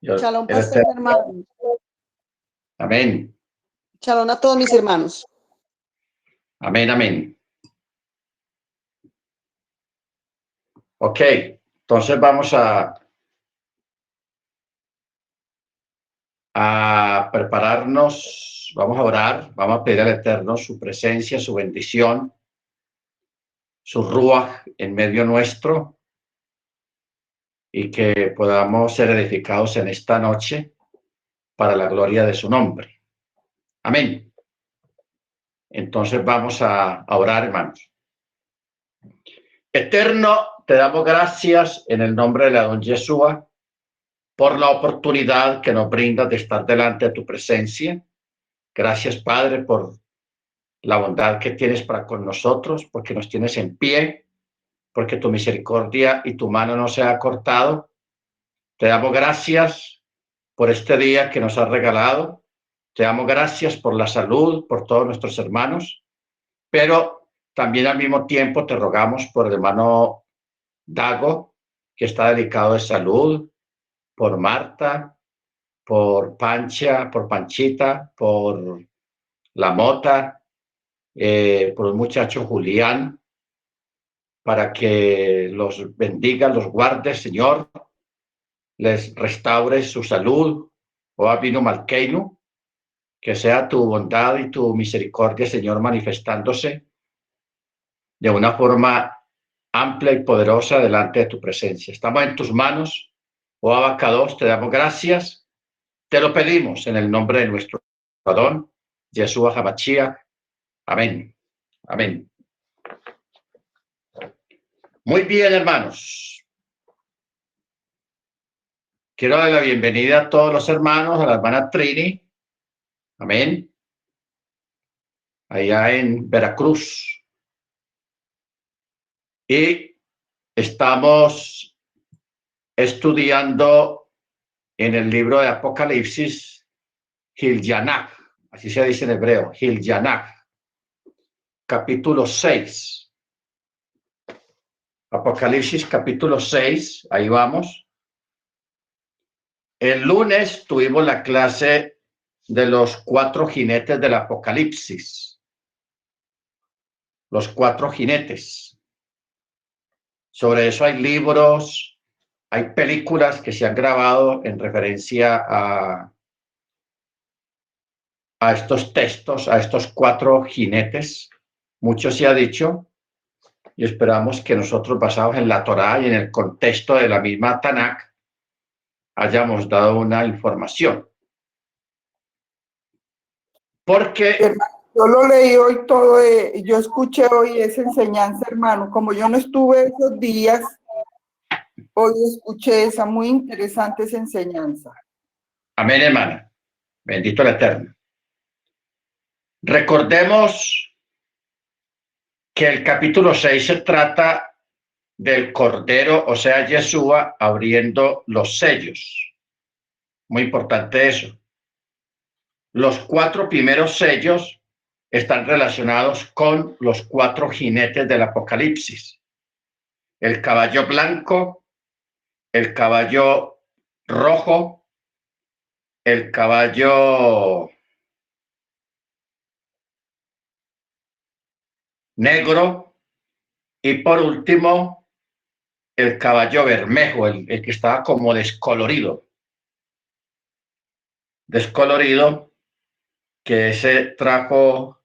Shalom, pastor hermano. Amén. Shalom a todos mis hermanos. Amén, amén. Ok, entonces vamos a prepararnos, vamos a orar, vamos a pedir al Eterno su presencia, su bendición, su ruaj en medio nuestro y que podamos ser edificados en esta noche para la gloria de su nombre. Amén. Entonces vamos a orar, hermanos. Eterno, te damos gracias en el nombre de la don Yeshua por la oportunidad que nos brindas de estar delante de tu presencia. Gracias, Padre, por la bondad que tienes para con nosotros, porque nos tienes en pie, porque tu misericordia y tu mano no se ha cortado. Te damos gracias por este día que nos has regalado. Te damos gracias por la salud, por todos nuestros hermanos, pero también al mismo tiempo te rogamos por el hermano Dago, que está delicado de salud, por Marta, por Pancha, por Panchita, por la Mota, por el muchacho Julián, para que los bendiga, los guarde, Señor, les restaure su salud. O Abino Malkeinu, que sea tu bondad y tu misericordia, Señor, manifestándose de una forma amplia y poderosa delante de tu presencia. Estamos en tus manos, oh Abacados, te damos gracias, te lo pedimos en el nombre de nuestro Adón, Yeshua HaMashiach. Amén. Amén. Muy bien, hermanos. Quiero dar la bienvenida a todos los hermanos, a la hermana Trini. Amén. Allá en Veracruz. Y estamos estudiando en el libro de Apocalipsis, Hilyanach, así se dice en hebreo, Hilyanach, capítulo 6. Apocalipsis capítulo 6, ahí vamos. El lunes tuvimos la clase de los 4 jinetes del Apocalipsis. Los 4 jinetes. Sobre eso hay libros, hay películas que se han grabado en referencia a estos textos, a estos 4 jinetes. Mucho se ha dicho y esperamos que nosotros, basados en la Torá y en el contexto de la misma Tanakh, hayamos dado una información. Porque hermano, yo lo leí hoy todo, yo escuché hoy esa enseñanza, hermano. Como yo no estuve esos días, hoy escuché esa muy interesante esa enseñanza. amén, hermana. Bendito el Eterno. Recordemos que el capítulo 6 se trata del Cordero, o sea, Yeshua, abriendo los sellos. Muy importante eso. Los 4 primeros sellos están relacionados con los 4 jinetes del Apocalipsis. El caballo blanco, el caballo rojo, el caballo negro y por último el caballo bermejo, el que estaba como descolorido, que ese trajo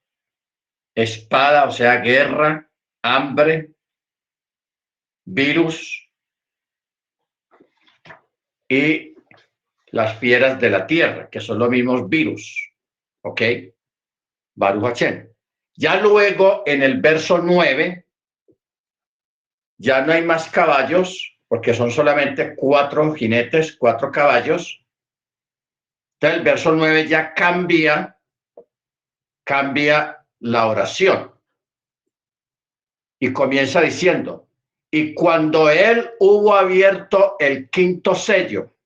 espada, o sea, guerra, hambre, virus y las fieras de la tierra, que son los mismos virus. ¿Ok? Baruch Hashem. Ya luego, en el verso 9, ya no hay más caballos, porque son solamente 4 jinetes, 4 caballos. Entonces, el verso 9 ya cambia la oración. Y comienza diciendo, y cuando él hubo abierto el 5º sello,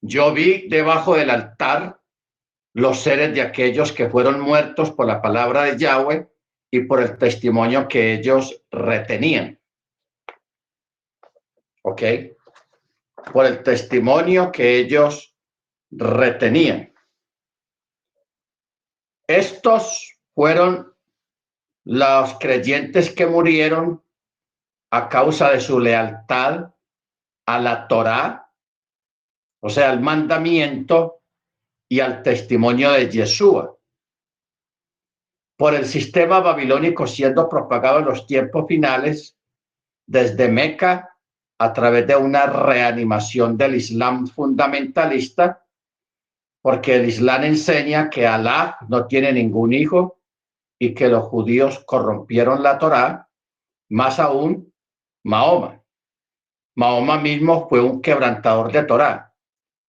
yo vi debajo del altar los seres de aquellos que fueron muertos por la palabra de Yahweh y por el testimonio que ellos retenían. ¿Ok? por el testimonio que ellos retenían. Estos fueron los creyentes que murieron a causa de su lealtad a la Torá, o sea, al mandamiento y al testimonio de Yeshua. Por el sistema babilónico siendo propagado en los tiempos finales desde Meca a través de una reanimación del Islam fundamentalista, porque el Islam enseña que Alá no tiene ningún hijo y que los judíos corrompieron la Torá, más aún Mahoma. Mahoma mismo fue un quebrantador de Torá.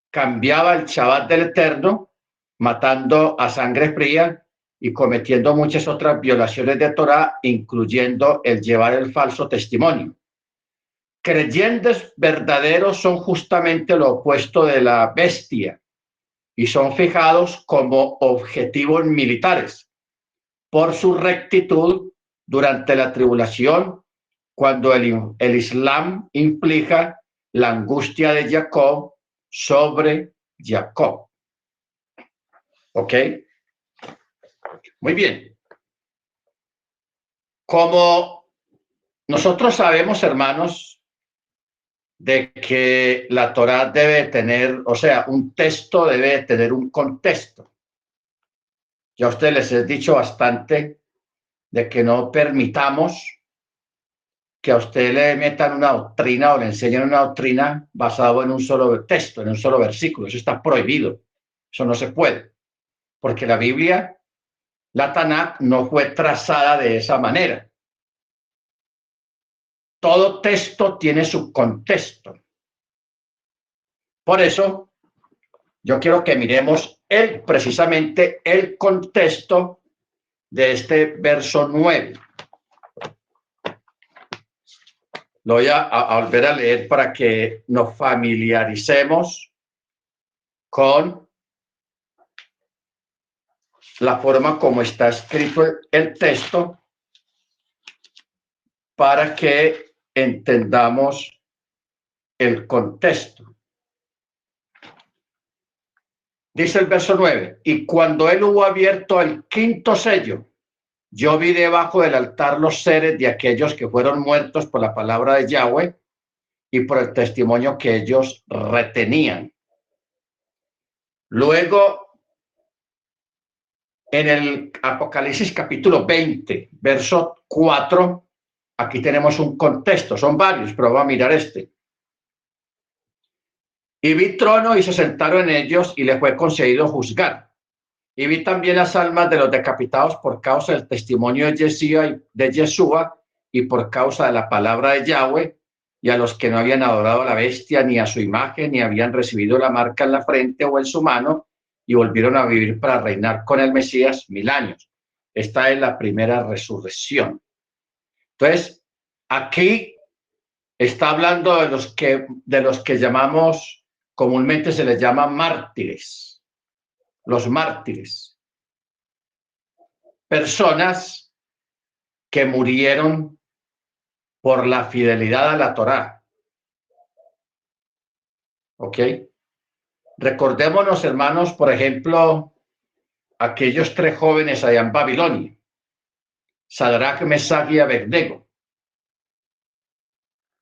Cambiaba el Shabbat del Eterno, matando a sangre fría y cometiendo muchas otras violaciones de Torá, incluyendo el llevar el falso testimonio. Creyentes verdaderos son justamente lo opuesto de la bestia y son fijados como objetivos militares por su rectitud durante la tribulación, cuando el Islam implica la angustia de Jacob sobre Jacob. ¿Ok? Muy bien. Como nosotros sabemos, hermanos, de que la Torá debe tener, o sea, un texto debe tener un contexto. Ya a ustedes les he dicho bastante de que no permitamos que a usted le metan una doctrina o le enseñen una doctrina basada en un solo texto, en un solo versículo. Eso está prohibido. Eso no se puede. Porque la Biblia, la Tanakh, no fue trazada de esa manera. Todo texto tiene su contexto. Por eso, yo quiero que miremos precisamente el contexto de este verso 9. Lo voy a volver a leer para que nos familiaricemos con la forma como está escrito el texto, para que entendamos el contexto. Dice el verso 9, y cuando él hubo abierto el quinto sello, yo vi debajo del altar los seres de aquellos que fueron muertos por la palabra de Yahweh y por el testimonio que ellos retenían. Luego, en el Apocalipsis capítulo 20, verso 4, aquí tenemos un contexto, son varios, pero vamos a mirar este. Y vi trono y se sentaron en ellos y le fue concedido juzgar. Y vi también las almas de los decapitados por causa del testimonio de Yeshua y por causa de la palabra de Yahweh, y a los que no habían adorado a la bestia ni a su imagen, ni habían recibido la marca en la frente o en su mano, y volvieron a vivir para reinar con el Mesías 1000 años. Esta es la primera resurrección. Entonces, aquí está hablando de los que llamamos, comúnmente se les llama mártires. Los mártires. Personas que murieron por la fidelidad a la Torá. ¿Ok? Recordémonos, hermanos, por ejemplo, aquellos 3 jóvenes allá en Babilonia, Sadrach, Mesach y Abednego.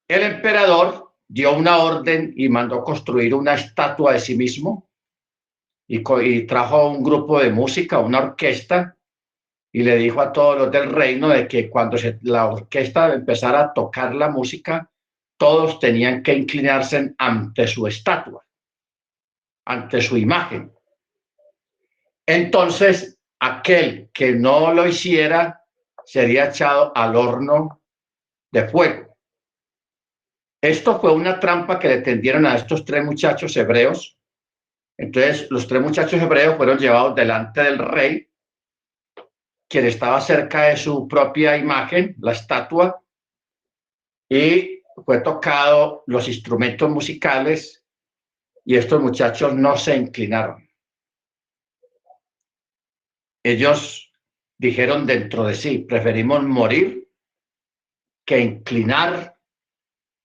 El emperador dio una orden y mandó construir una estatua de sí mismo y trajo un grupo de música, una orquesta, y le dijo a todos los del reino de que cuando la orquesta empezara a tocar la música, todos tenían que inclinarse ante su estatua, ante su imagen. Entonces, aquel que no lo hiciera sería echado al horno de fuego. Esto fue una trampa que le tendieron a estos 3 muchachos hebreos. Entonces, los 3 muchachos hebreos fueron llevados delante del rey, quien estaba cerca de su propia imagen, la estatua, y fue tocado los instrumentos musicales, y estos muchachos no se inclinaron. Ellos dijeron dentro de sí, preferimos morir que inclinar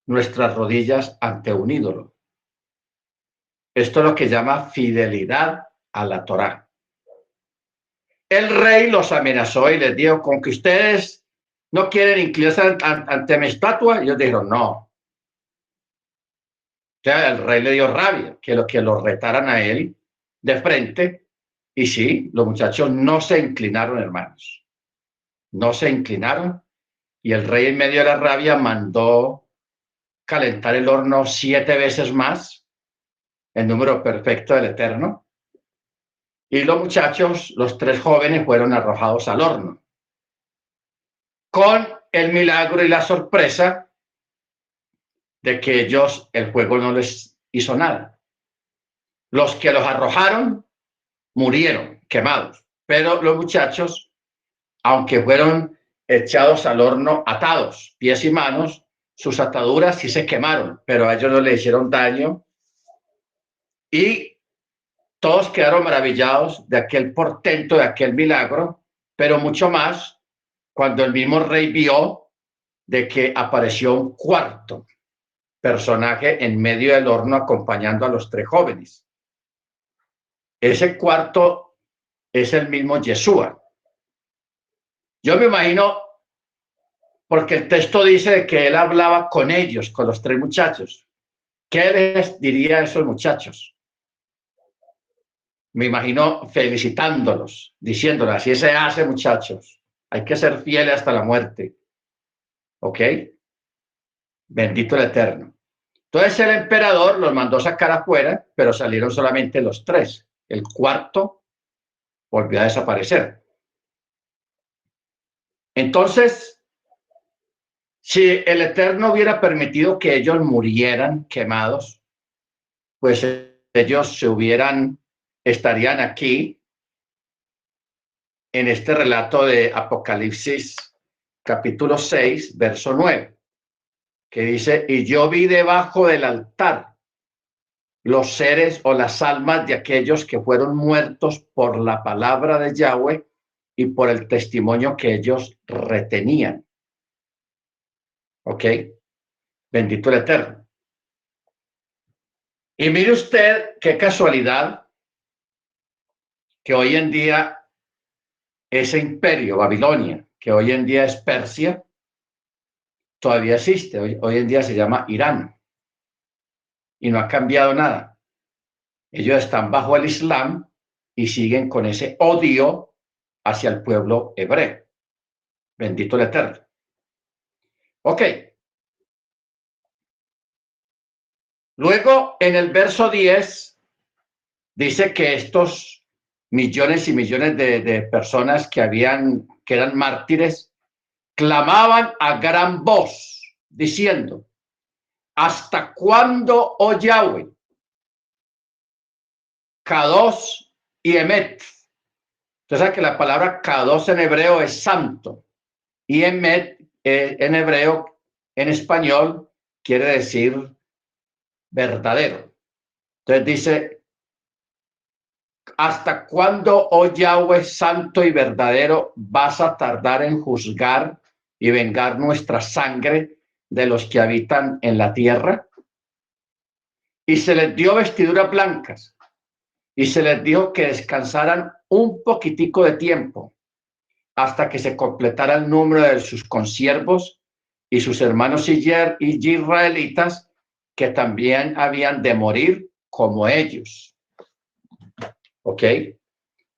nuestras rodillas ante un ídolo. Esto es lo que llama fidelidad a la Torá. El rey los amenazó y les dijo, con que ustedes no quieren inclinarse ante mi estatua. Y ellos dijeron, no. O sea, el rey le dio rabia que lo retaran a él de frente. Y sí, los muchachos no se inclinaron, hermanos. No se inclinaron. Y el rey, en medio de la rabia, mandó calentar el horno 7 veces más, el número perfecto del Eterno. Y los muchachos, los 3 jóvenes, fueron arrojados al horno. Con el milagro y la sorpresa de que ellos, el fuego no les hizo nada. Los que los arrojaron murieron quemados, pero los muchachos, aunque fueron echados al horno atados, pies y manos, sus ataduras sí se quemaron, pero a ellos no le hicieron daño y todos quedaron maravillados de aquel portento, de aquel milagro, pero mucho más cuando el mismo rey vio de que apareció un cuarto personaje en medio del horno acompañando a los 3 jóvenes. Ese cuarto es el mismo Yeshua. Yo me imagino, porque el texto dice que él hablaba con ellos, con los 3 muchachos. ¿Qué les diría a esos muchachos? Me imagino felicitándolos, diciéndoles, así se hace, muchachos. Hay que ser fieles hasta la muerte. ¿Ok? Bendito el Eterno. Entonces el emperador los mandó sacar afuera, pero salieron solamente los 3. El cuarto volvió a desaparecer. Entonces, si el Eterno hubiera permitido que ellos murieran quemados, pues ellos estarían aquí en este relato de Apocalipsis capítulo 6, verso 9, que dice, y yo vi debajo del altar los seres o las almas de aquellos que fueron muertos por la palabra de Yahweh y por el testimonio que ellos retenían. ¿Ok? Bendito el Eterno. Y mire usted qué casualidad que hoy en día ese imperio, Babilonia, que hoy en día es Persia, todavía existe. Hoy en día se llama Irán. Y no ha cambiado nada. Ellos están bajo el Islam y siguen con ese odio hacia el pueblo hebreo. Bendito el Eterno. Ok. Luego, en el verso 10, dice que estos millones y millones de personas que eran mártires, clamaban a gran voz, diciendo, ¿hasta cuándo, oh Yahweh? Kadosh y Emet. Entonces, que la palabra Kadosh en hebreo es santo y Emet en hebreo, en español, quiere decir verdadero. Entonces dice, ¿hasta cuándo, oh Yahweh santo y verdadero, vas a tardar en juzgar y vengar nuestra sangre de los que habitan en la tierra? Y se les dio vestiduras blancas y se les dijo que descansaran un poquitico de tiempo hasta que se completara el número de sus consiervos y sus hermanos israelitas que también habían de morir como ellos. ¿Ok?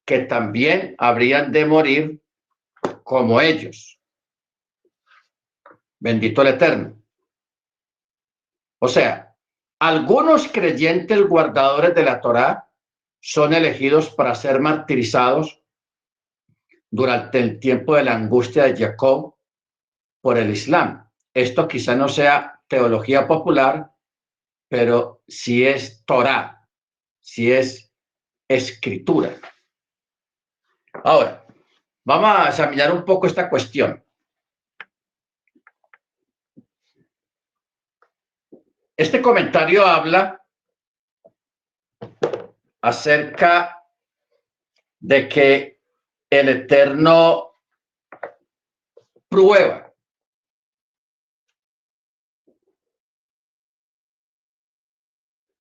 Que también habrían de morir como ellos. Bendito el Eterno. O sea, algunos creyentes guardadores de la Torá son elegidos para ser martirizados durante el tiempo de la angustia de Jacob por el Islam. Esto quizá no sea teología popular, pero sí es Torá, sí es escritura. Ahora, vamos a examinar un poco esta cuestión. Este comentario habla acerca de que el Eterno prueba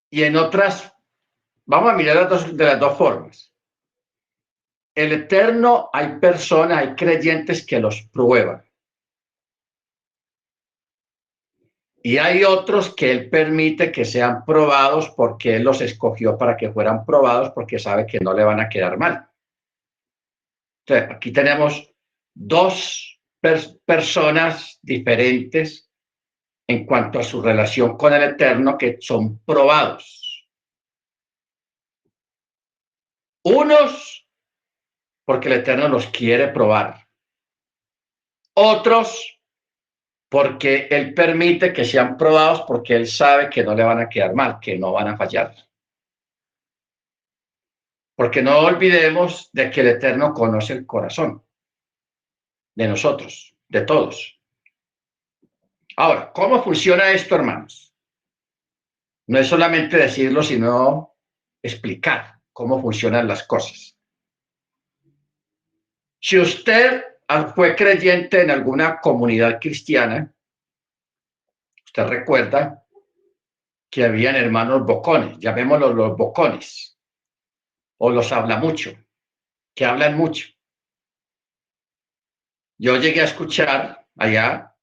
y en otras vamos a mirar de las dos formas. El Eterno, hay personas, hay creyentes que los prueban. Y hay otros que Él permite que sean probados porque Él los escogió para que fueran probados porque sabe que no le van a quedar mal. Entonces, aquí tenemos dos personas diferentes en cuanto a su relación con el Eterno que son probados. Unos porque el Eterno los quiere probar. Otros porque Él permite que sean probados porque Él sabe que no le van a quedar mal, que no van a fallar. Porque no olvidemos de que el Eterno conoce el corazón de nosotros, de todos. Ahora, ¿cómo funciona esto, hermanos? No es solamente decirlo, sino explicar cómo funcionan las cosas. Si usted fue creyente en alguna comunidad cristiana, usted recuerda que habían hermanos bocones, llamémoslos los bocones, o los habla mucho, que hablan mucho. Yo llegué a escuchar allá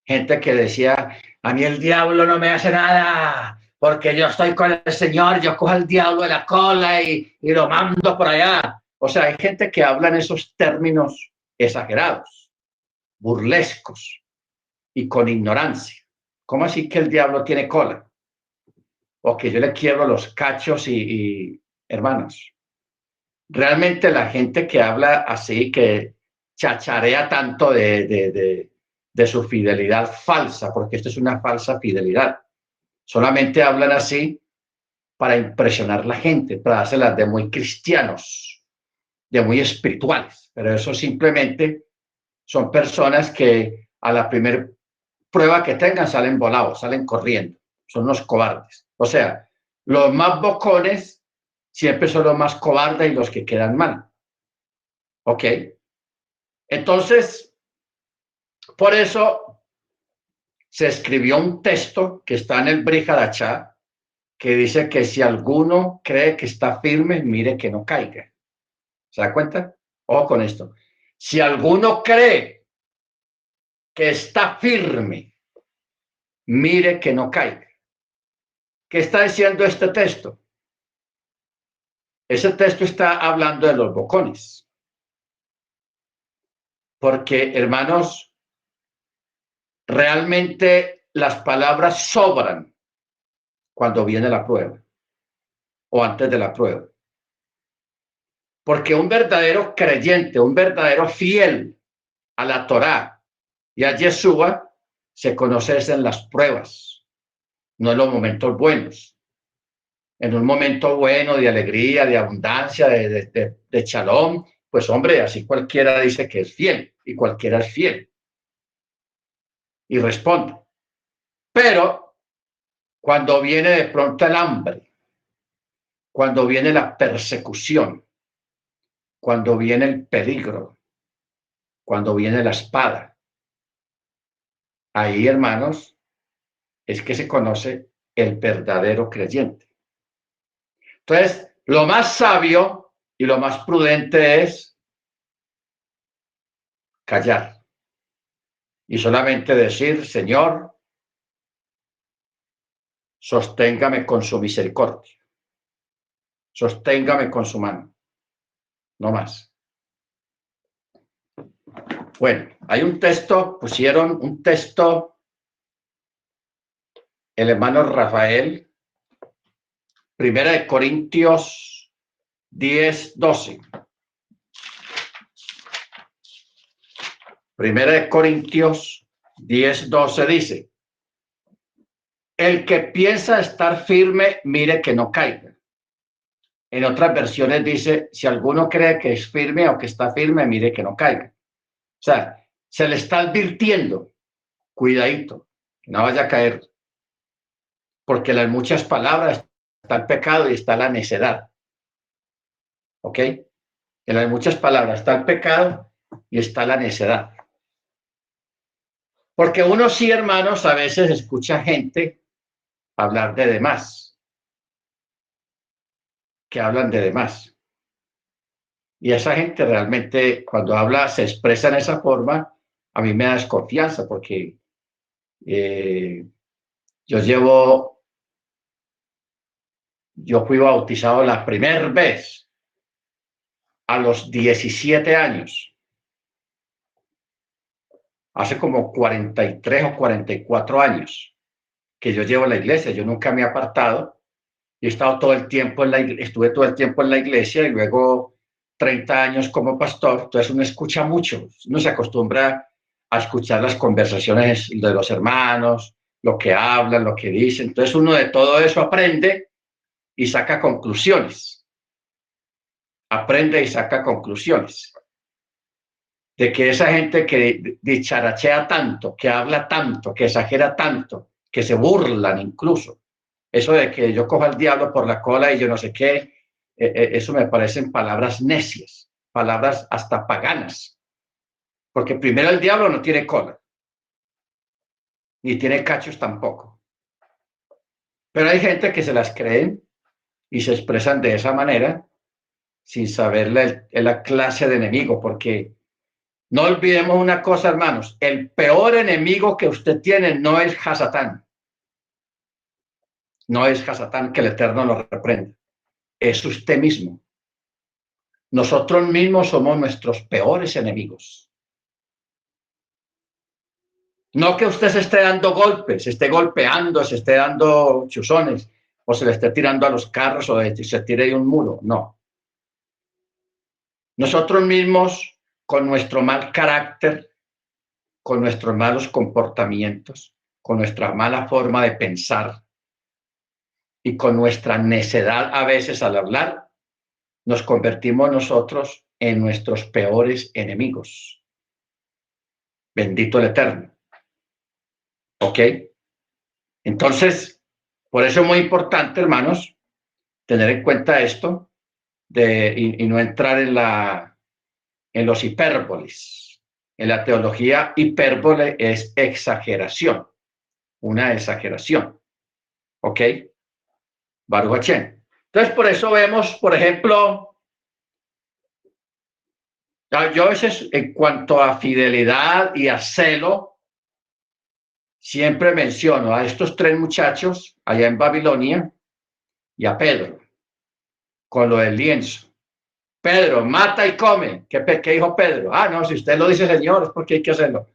gente que decía, a mí el diablo no me hace nada, porque yo estoy con el Señor, yo cojo al diablo de la cola y lo mando por allá. O sea, hay gente que habla en esos términos exagerados, burlescos y con ignorancia. ¿Cómo así que el diablo tiene cola? O que yo le quiebro los cachos hermanos. Realmente la gente que habla así, que chacharea tanto de su fidelidad falsa, porque esto es una falsa fidelidad. Solamente hablan así para impresionar a la gente, para dárselas de muy cristianos, de muy espirituales. Pero eso simplemente son personas que a la primera prueba que tengan salen volados, salen corriendo. Son unos cobardes. O sea, los más bocones siempre son los más cobardes y los que quedan mal. ¿Ok? Entonces, por eso se escribió un texto que está en el Brit Hadashah que dice que si alguno cree que está firme, mire que no caiga. ¿Se da cuenta? Ojo con esto. Si alguno cree que está firme, mire que no caiga. ¿Qué está diciendo este texto? Ese texto está hablando de los bocones. Porque, hermanos, realmente las palabras sobran cuando viene la prueba o antes de la prueba. Porque un verdadero creyente, un verdadero fiel a la Torá y a Yeshua se conoce en las pruebas, no en los momentos buenos. En un momento bueno de alegría, de abundancia, de shalom, pues hombre, así cualquiera dice que es fiel y cualquiera es fiel y responde. Pero cuando viene de pronto el hambre, cuando viene la persecución, cuando viene el peligro, cuando viene la espada, ahí, hermanos, es que se conoce el verdadero creyente. Entonces, lo más sabio y lo más prudente es callar y solamente decir, Señor, sosténgame con su misericordia, sosténgame con su mano, no más. Bueno, hay un texto, pusieron un texto, el hermano Rafael, 1 Corintios 10:12. 1 Corintios 10:12 dice, el que piensa estar firme, mire que no caiga. En otras versiones dice, si alguno cree que es firme o que está firme, mire que no caiga. O sea, se le está advirtiendo, cuidadito, que no vaya a caer. Porque en las muchas palabras está el pecado y está la necedad. ¿Ok? En las muchas palabras está el pecado y está la necedad. Porque uno sí, hermanos, a veces escucha gente hablar de demás. que hablan de demás. Y esa gente realmente, cuando habla, se expresa en esa forma, a mí me da desconfianza porque yo fui bautizado la primera vez a los 17 años, hace como 43 o 44 años que yo llevo en la iglesia. Yo nunca me he apartado. Yo he estado todo el tiempo estuve todo el tiempo en la iglesia y luego 30 años como pastor. Entonces uno escucha mucho, uno se acostumbra a escuchar las conversaciones de los hermanos, lo que hablan, lo que dicen. Entonces uno de todo eso aprende y saca conclusiones. Aprende y saca conclusiones. De que esa gente que dicharachea tanto, que habla tanto, que exagera tanto, que se burlan incluso. Eso de que yo cojo al diablo por la cola y yo no sé qué, eso me parecen palabras necias, palabras hasta paganas. Porque primero el diablo no tiene cola, ni tiene cachos tampoco. Pero hay gente que se las creen y se expresan de esa manera sin saber la clase de enemigo, porque no olvidemos una cosa, hermanos, el peor enemigo que usted tiene no es Hasatán. No es Hasatán, que el Eterno lo reprenda. Es usted mismo. Nosotros mismos somos nuestros peores enemigos. No que usted se esté dando golpes, se esté golpeando, se esté dando chuzones, o se le esté tirando a los carros, o se tire de un muro. No. Nosotros mismos, con nuestro mal carácter, con nuestros malos comportamientos, con nuestra mala forma de pensar y con nuestra necedad a veces al hablar, nos convertimos nosotros en nuestros peores enemigos. Bendito el Eterno. ¿Ok? Entonces, por eso es muy importante, hermanos, tener en cuenta esto y no entrar en los hipérboles. En la teología, hipérbole es exageración, una exageración. ¿Ok? Baruch Hashem. Entonces, por eso vemos, por ejemplo, yo a veces, en cuanto a fidelidad y a celo, siempre menciono a estos tres muchachos allá en Babilonia y a Pedro, con lo del lienzo. Pedro, mata y come. ¿Qué dijo Pedro? Ah, no, si usted lo dice, Señor, es porque hay que hacerlo.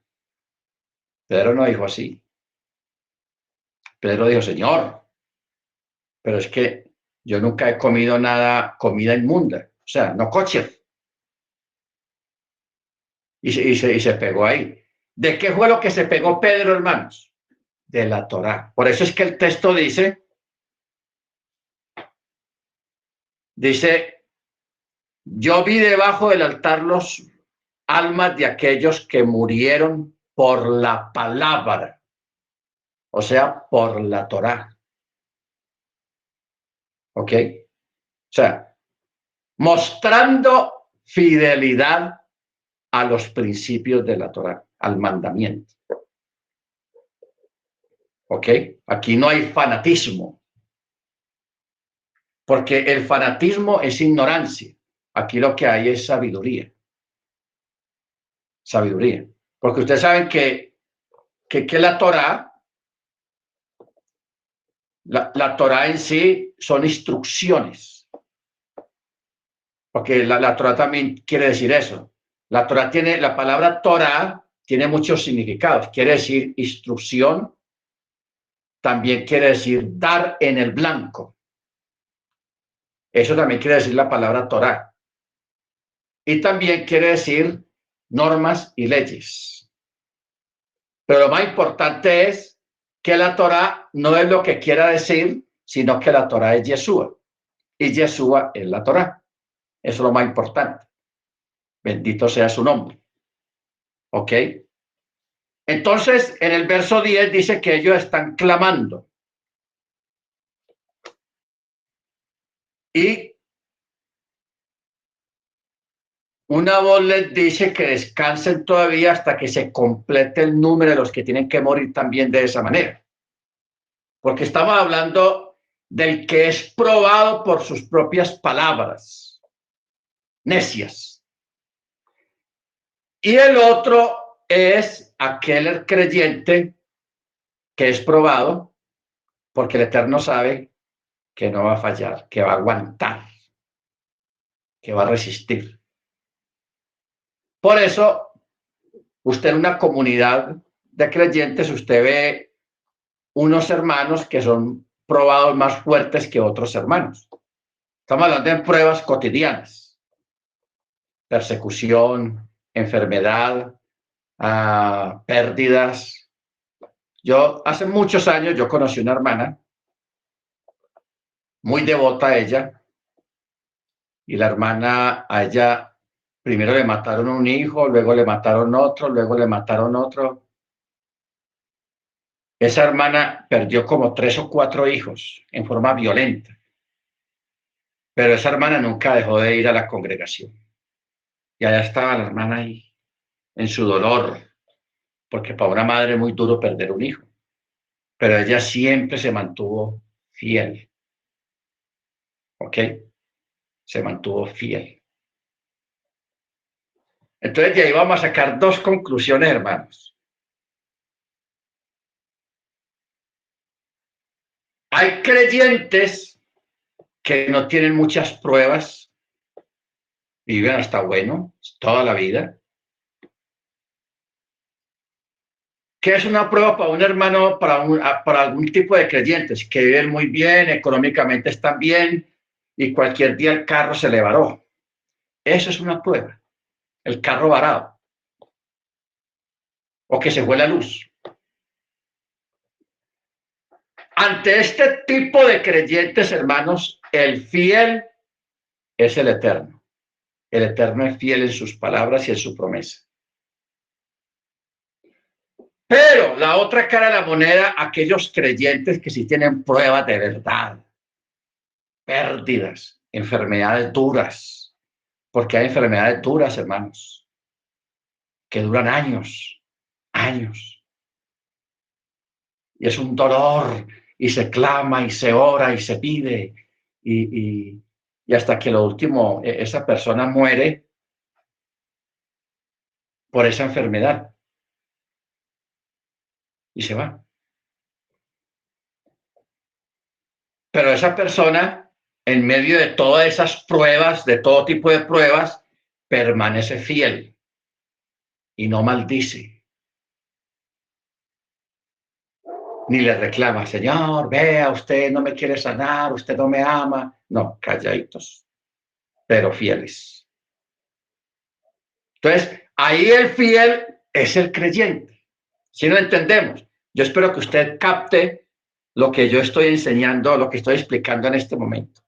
Pedro no dijo así. Pedro dijo, Señor, pero es que yo nunca he comido comida inmunda. O sea, no coche. Y se pegó ahí. ¿De qué fue lo que se pegó Pedro, hermanos? De la Torá. Por eso es que el texto dice, yo vi debajo del altar los almas de aquellos que murieron por la palabra, o sea, por la Torá. ¿Ok? O sea, mostrando fidelidad a los principios de la Torá, al mandamiento. ¿Ok? Aquí no hay fanatismo, porque el fanatismo es ignorancia. Aquí lo que hay es sabiduría. Sabiduría. Porque ustedes saben que la Torá, la Torá en sí son instrucciones. Porque la Torá también quiere decir eso. La palabra Torá tiene muchos significados. Quiere decir instrucción. También quiere decir dar en el blanco. Eso también quiere decir la palabra Torá. Y también quiere decir normas y leyes. Pero lo más importante es que la Torá no es lo que quiera decir, sino que la Torá es Yeshua. Y Yeshua es la Torá. Eso es lo más importante. Bendito sea su nombre. ¿Ok? Entonces, en el verso 10 dice que ellos están clamando. Y una voz les dice que descansen todavía hasta que se complete el número de los que tienen que morir también de esa manera. Porque estamos hablando del que es probado por sus propias palabras necias. Y el otro es aquel creyente que es probado porque el Eterno sabe que no va a fallar, que va a aguantar, que va a resistir. Por eso, usted en una comunidad de creyentes, usted ve unos hermanos que son probados más fuertes que otros hermanos. Estamos hablando de pruebas cotidianas, persecución, enfermedad, pérdidas. Yo hace muchos años yo conocí una hermana muy devota a ella, y la hermana a ella primero le mataron un hijo, luego le mataron otro, luego le mataron otro. Esa hermana perdió como 3 o 4 hijos en forma violenta, pero esa hermana nunca dejó de ir a la congregación. Y allá estaba la hermana ahí, en su dolor, porque para una madre es muy duro perder un hijo, pero ella siempre se mantuvo fiel. ¿Ok? Se mantuvo fiel. Entonces de ahí vamos a sacar 2 conclusiones, hermanos. Hay creyentes que no tienen muchas pruebas, viven hasta bueno toda la vida. ¿Qué es una prueba para un hermano, para algún tipo de creyentes que viven muy bien, económicamente están bien y cualquier día el carro se le varó? Eso es una prueba, el carro varado, o que se fue la luz. Ante este tipo de creyentes, hermanos, el fiel es el Eterno. El Eterno es fiel en sus palabras y en su promesa. Pero la otra cara de la moneda, aquellos creyentes que sí tienen pruebas de verdad, pérdidas, enfermedades duras, porque hay enfermedades duras, hermanos, que duran años, años. Y es un dolor, y se clama, y se ora, y se pide, y hasta que lo último, esa persona muere por esa enfermedad. Y se va. Pero esa persona, en medio de todas esas pruebas, de todo tipo de pruebas, permanece fiel y no maldice. Ni le reclama, Señor, vea, usted no me quiere sanar, usted no me ama. No, calladitos, pero fieles. Entonces, ahí el fiel es el creyente. Si no entendemos, yo espero que usted capte lo que yo estoy enseñando, lo que estoy explicando en este momento.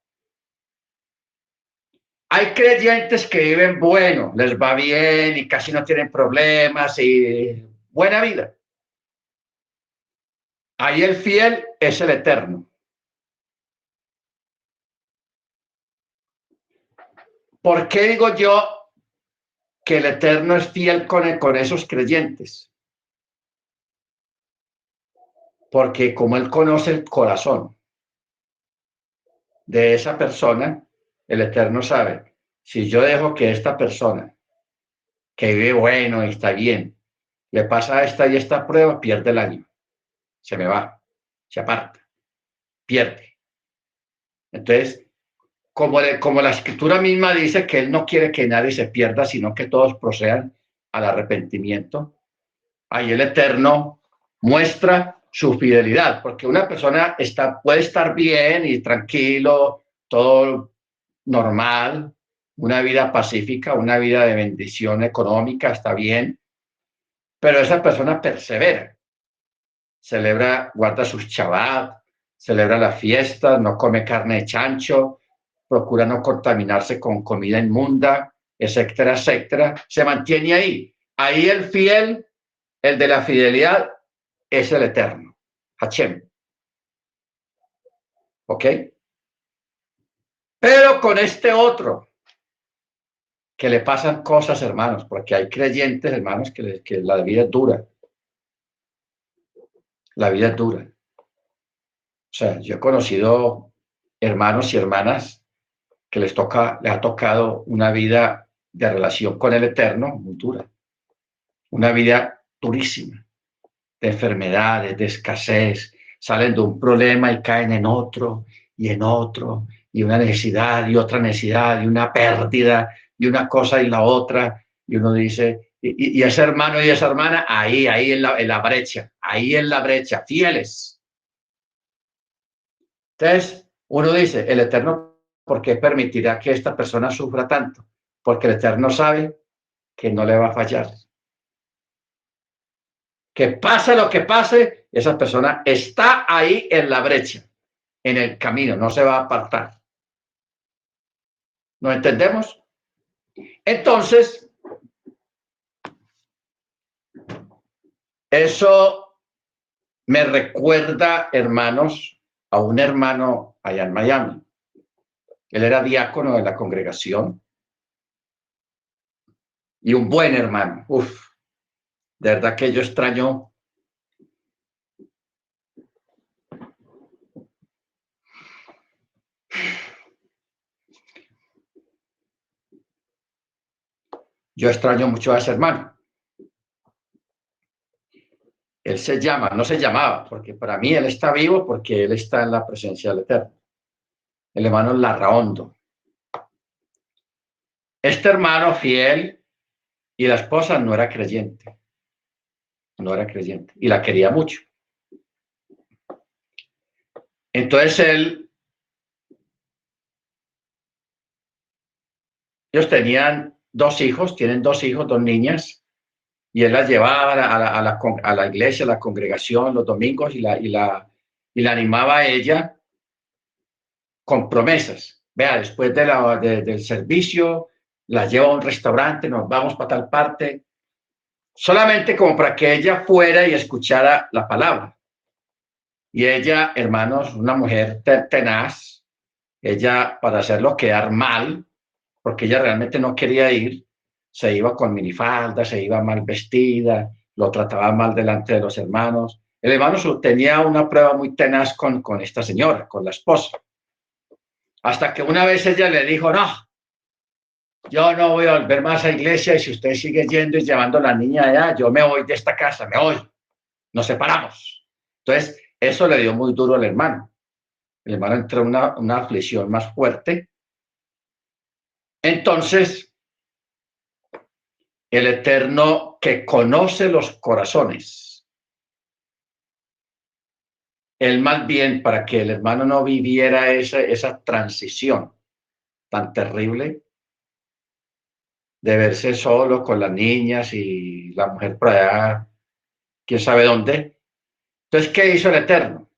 Hay creyentes que viven bueno, les va bien y casi no tienen problemas y buena vida. Ahí el fiel es el Eterno. ¿Por qué digo yo que el Eterno es fiel con esos creyentes? Porque como Él conoce el corazón de esa persona, el Eterno sabe, si yo dejo que esta persona que vive bueno y está bien, le pasa esta y esta prueba, pierde el ánimo, se me va, se aparta, pierde. Entonces, como la escritura misma dice que Él no quiere que nadie se pierda, sino que todos procedan al arrepentimiento, ahí el Eterno muestra su fidelidad, porque una persona puede estar bien y tranquilo, todo normal, una vida pacífica, una vida de bendición económica, está bien, pero esa persona persevera, celebra, guarda sus Shabbat, celebra las fiestas, no come carne de chancho, procura no contaminarse con comida inmunda, etcétera, etcétera, se mantiene ahí. Ahí el fiel, el de la fidelidad, es el Eterno, Hashem. ¿Ok? Pero con este otro, que le pasan cosas, hermanos, porque hay creyentes, hermanos, que la vida es dura. La vida es dura. O sea, yo he conocido hermanos y hermanas que les ha tocado una vida de relación con el Eterno muy dura, una vida durísima, de enfermedades, de escasez, salen de un problema y caen en otro, y en otro, y una necesidad, y otra necesidad, y una pérdida, y una cosa y la otra, y uno dice, y ese hermano y esa hermana, ahí en la brecha, ahí en la brecha, fieles. Entonces, uno dice, el Eterno, ¿por qué permitirá que esta persona sufra tanto? Porque el Eterno sabe que no le va a fallar. Que pase lo que pase, esa persona está ahí en la brecha, en el camino, no se va a apartar. ¿No entendemos? Entonces, eso me recuerda, hermanos, a un hermano allá en Miami. Él era diácono de la congregación y un buen hermano. Uf, de verdad que yo extraño. Yo extraño mucho a ese hermano. Él se llama, no se llamaba, porque para mí él está vivo porque él está en la presencia del Eterno. El hermano Larraondo. Este hermano fiel y la esposa no era creyente. No era creyente y la quería mucho. Entonces ellos tenían tienen dos hijos, dos niñas, y él las llevaba a la iglesia, a la congregación los domingos y la animaba a ella con promesas. Vea, después del servicio, la lleva a un restaurante, nos vamos para tal parte, solamente como para que ella fuera y escuchara la palabra. Y ella, hermanos, una mujer tenaz, ella para hacerlo quedar mal, porque ella realmente no quería ir, se iba con minifalda, se iba mal vestida, lo trataba mal delante de los hermanos. El hermano tenía una prueba muy tenaz con esta señora, con la esposa. Hasta que una vez ella le dijo, no, yo no voy a volver más a la iglesia y si usted sigue yendo y llevando a la niña allá, yo me voy de esta casa, me voy, nos separamos. Entonces, eso le dio muy duro al hermano. El hermano entró en una aflicción más fuerte. Entonces, el Eterno que conoce los corazones, él más bien para que el hermano no viviera esa transición tan terrible de verse solo con las niñas y la mujer por allá, quién sabe dónde. Entonces, ¿qué hizo el Eterno?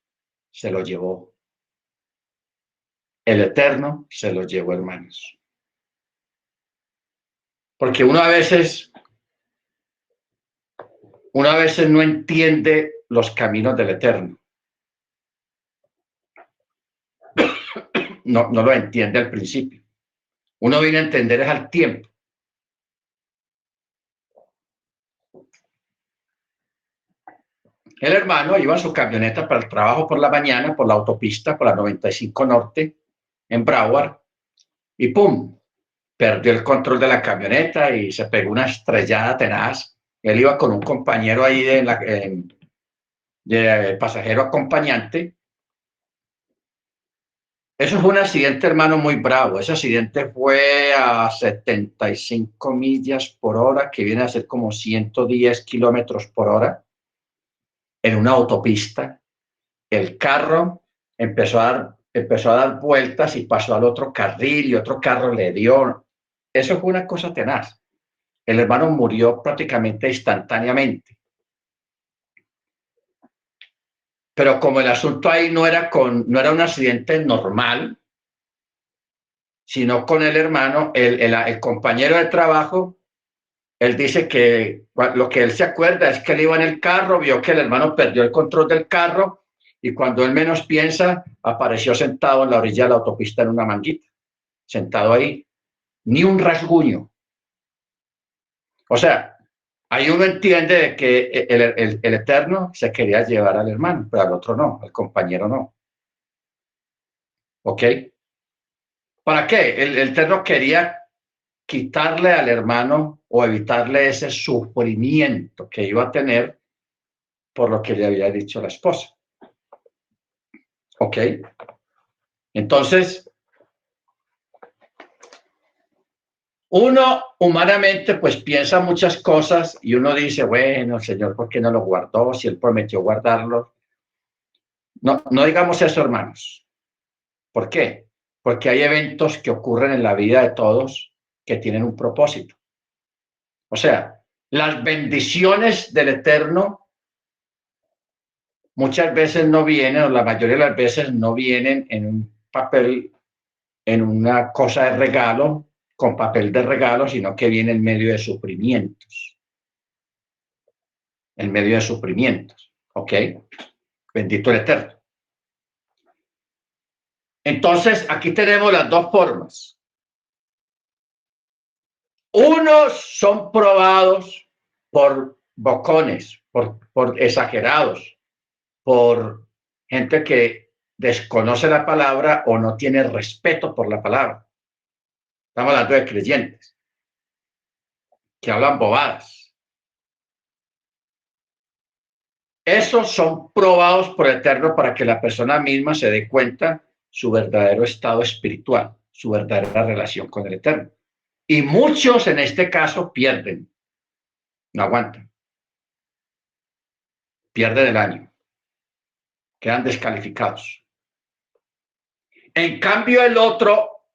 Se lo llevó. El Eterno se lo llevó, hermanos. Porque uno a veces no entiende los caminos del Eterno. No lo entiende al principio. Uno viene a entender es al tiempo. El hermano iba en su camioneta para el trabajo por la mañana, por la autopista, por la 95 Norte, en Broward, y ¡pum! Perdió el control de la camioneta y se pegó una estrellada tenaz. Él iba con un compañero ahí de pasajero acompañante. Eso fue un accidente, hermano, muy bravo. Ese accidente fue a 75 millas por hora, que viene a ser como 110 kilómetros por hora, en una autopista. El carro empezó a dar vueltas y pasó al otro carril y otro carro le dio. Eso fue una cosa tenaz. El hermano murió prácticamente instantáneamente. Pero como el asunto ahí no era un accidente normal, sino con el hermano, el compañero de trabajo, él dice que lo que él se acuerda es que él iba en el carro, vio que el hermano perdió el control del carro y cuando él menos piensa, apareció sentado en la orilla de la autopista en una manguita, sentado ahí, ni un rasguño. O sea, ahí uno entiende que el Eterno se quería llevar al hermano, pero al otro no, al compañero no. ¿Ok? ¿Para qué? El Eterno quería quitarle al hermano o evitarle ese sufrimiento que iba a tener por lo que le había dicho la esposa. ¿Ok? Entonces, uno humanamente pues piensa muchas cosas y uno dice, bueno, el Señor, ¿por qué no lo guardó? Si Él prometió guardarlo. No, no digamos eso, hermanos. ¿Por qué? Porque hay eventos que ocurren en la vida de todos que tienen un propósito. O sea, las bendiciones del Eterno muchas veces no vienen, o la mayoría de las veces no vienen en un papel, en una cosa de regalo, con papel de regalo, sino que viene en medio de sufrimientos. En medio de sufrimientos. ¿Ok? Bendito el Eterno. Entonces, aquí tenemos las dos formas. Unos son probados por bocones, por exagerados, por gente que desconoce la palabra o no tiene respeto por la palabra. Estamos hablando de creyentes que hablan bobadas. Esos son probados por el Eterno para que la persona misma se dé cuenta su verdadero estado espiritual, su verdadera relación con el Eterno. Y muchos en este caso pierden, no aguantan, pierden el ánimo, quedan descalificados. En cambio, el otro,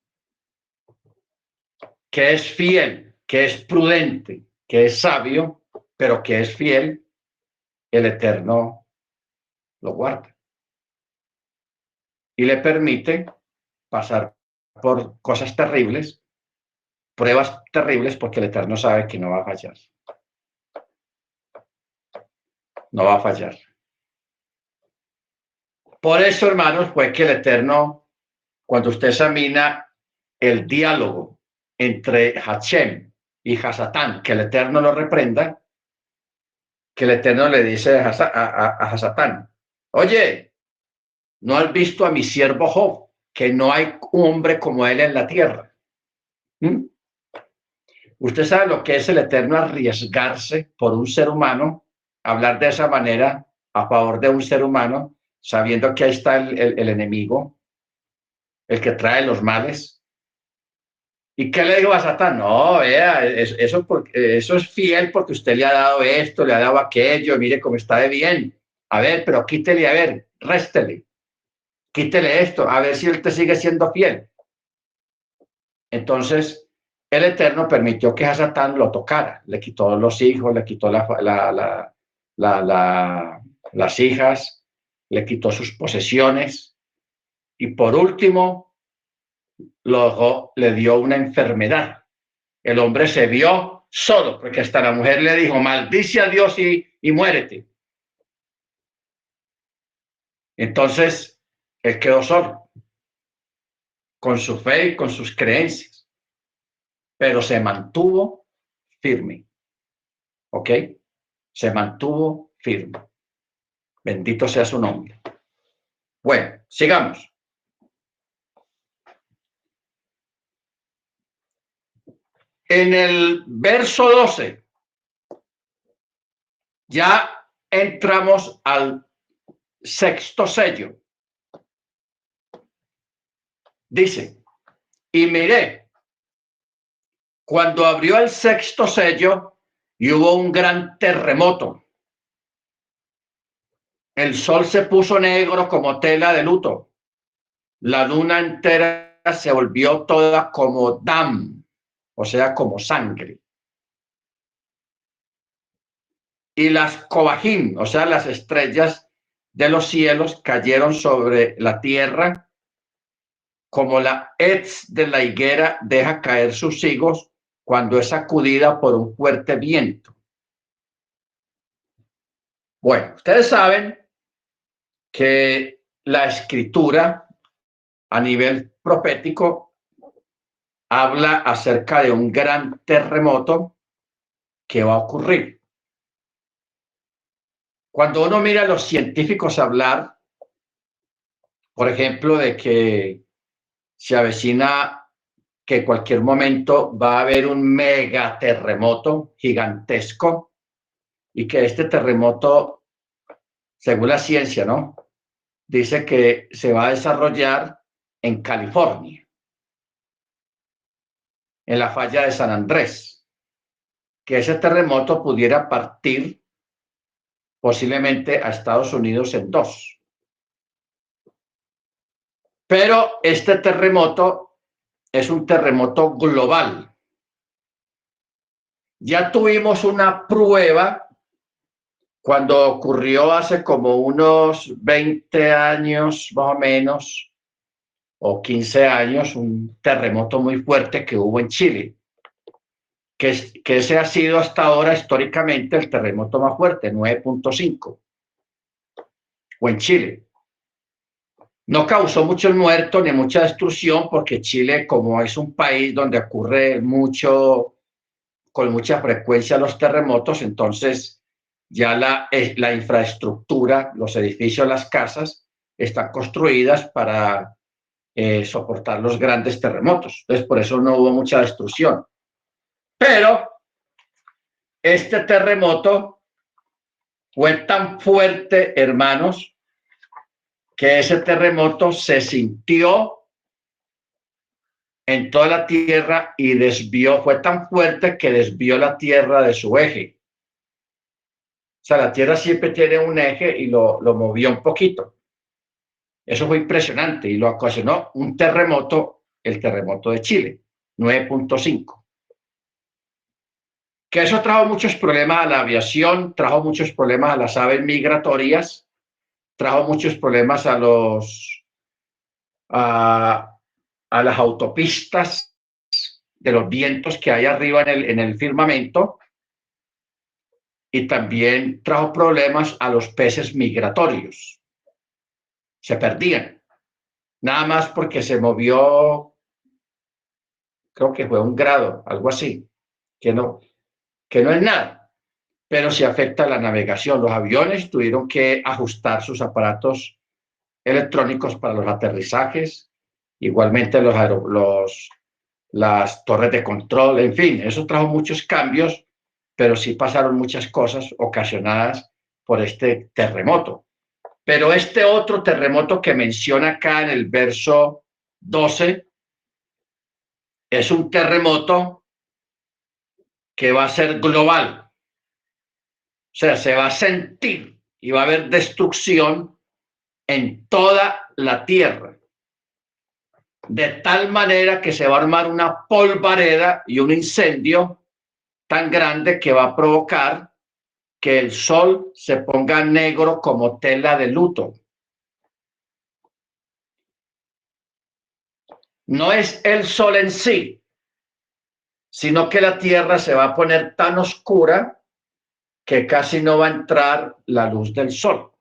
que es fiel, que es prudente, que es sabio, pero que es fiel, el Eterno lo guarda y le permite pasar por cosas terribles, pruebas terribles, porque el Eterno sabe que no va a fallar. No va a fallar. Por eso, hermanos, fue que el Eterno, cuando usted examina el diálogo entre Hashem y Hasatán, que el Eterno lo reprenda, que el Eterno le dice a Hasatán, oye, ¿no has visto a mi siervo Job, que no hay hombre como él en la tierra? ¿Mm? Usted sabe lo que es el Eterno arriesgarse por un ser humano, hablar de esa manera a favor de un ser humano, sabiendo que ahí está el enemigo, el que trae los males. ¿Y qué le digo a Satán? No, vea, eso es fiel porque usted le ha dado esto, le ha dado aquello, mire cómo está de bien. A ver, pero quítele, a ver, réstele, quítele esto, a ver si él te sigue siendo fiel. Entonces, el Eterno permitió que a Satán lo tocara, le quitó los hijos, le quitó las hijas, le quitó sus posesiones y por último, luego le dio una enfermedad. El hombre se vio solo, porque hasta la mujer le dijo, maldice a Dios y muérete. Entonces, él quedó solo, con su fe y con sus creencias, pero se mantuvo firme. ¿Ok? Se mantuvo firme. Bendito sea su nombre. Bueno, sigamos. En el verso 12, ya entramos al sexto sello. Dice, y miré, cuando abrió el sexto sello y hubo un gran terremoto. El sol se puso negro como tela de luto. La luna entera se volvió toda como dam, o sea, como sangre. Y las Cobajim, o sea, las estrellas de los cielos, cayeron sobre la tierra como la hez de la higuera deja caer sus higos cuando es sacudida por un fuerte viento. Bueno, ustedes saben que la escritura a nivel profético habla acerca de un gran terremoto que va a ocurrir. Cuando uno mira a los científicos hablar, por ejemplo, de que se avecina que en cualquier momento va a haber un mega terremoto gigantesco y que este terremoto, según la ciencia, ¿no?, dice que se va a desarrollar en California, en la falla de San Andrés, que ese terremoto pudiera partir posiblemente a Estados Unidos en dos. Pero este terremoto es un terremoto global. Ya tuvimos una prueba cuando ocurrió hace como unos 20 años, más o menos, o 15 años, un terremoto muy fuerte que hubo en Chile, que ese ha sido hasta ahora históricamente el terremoto más fuerte, 9.5, o en Chile. No causó muchos muertos ni mucha destrucción porque Chile, como es un país donde ocurre mucho, con mucha frecuencia los terremotos, entonces ya la infraestructura, los edificios, las casas, están construidas para soportar los grandes terremotos. Entonces, por eso no hubo mucha destrucción. Pero este terremoto fue tan fuerte, hermanos, que ese terremoto se sintió en toda la Tierra y desvió, fue tan fuerte que desvió la Tierra de su eje. O sea, la Tierra siempre tiene un eje y lo movió un poquito. Eso fue impresionante y lo ocasionó un terremoto, el terremoto de Chile, 9.5. Que eso trajo muchos problemas a la aviación, trajo muchos problemas a las aves migratorias, trajo muchos problemas a las autopistas de los vientos que hay arriba en el firmamento, y también trajo problemas a los peces migratorios. Se perdían, nada más porque se movió, creo que fue 1 grado, algo así, que no es nada, pero sí afecta la navegación. Los aviones tuvieron que ajustar sus aparatos electrónicos para los aterrizajes, igualmente las torres de control, en fin, eso trajo muchos cambios, pero sí pasaron muchas cosas ocasionadas por este terremoto. Pero este otro terremoto que menciona acá en el verso 12 es un terremoto que va a ser global. O sea, se va a sentir y va a haber destrucción en toda la tierra. De tal manera que se va a armar una polvareda y un incendio tan grande que va a provocar que el sol se ponga negro como tela de luto. No es el sol en sí, sino que la tierra se va a poner tan oscura que casi no va a entrar la luz del sol.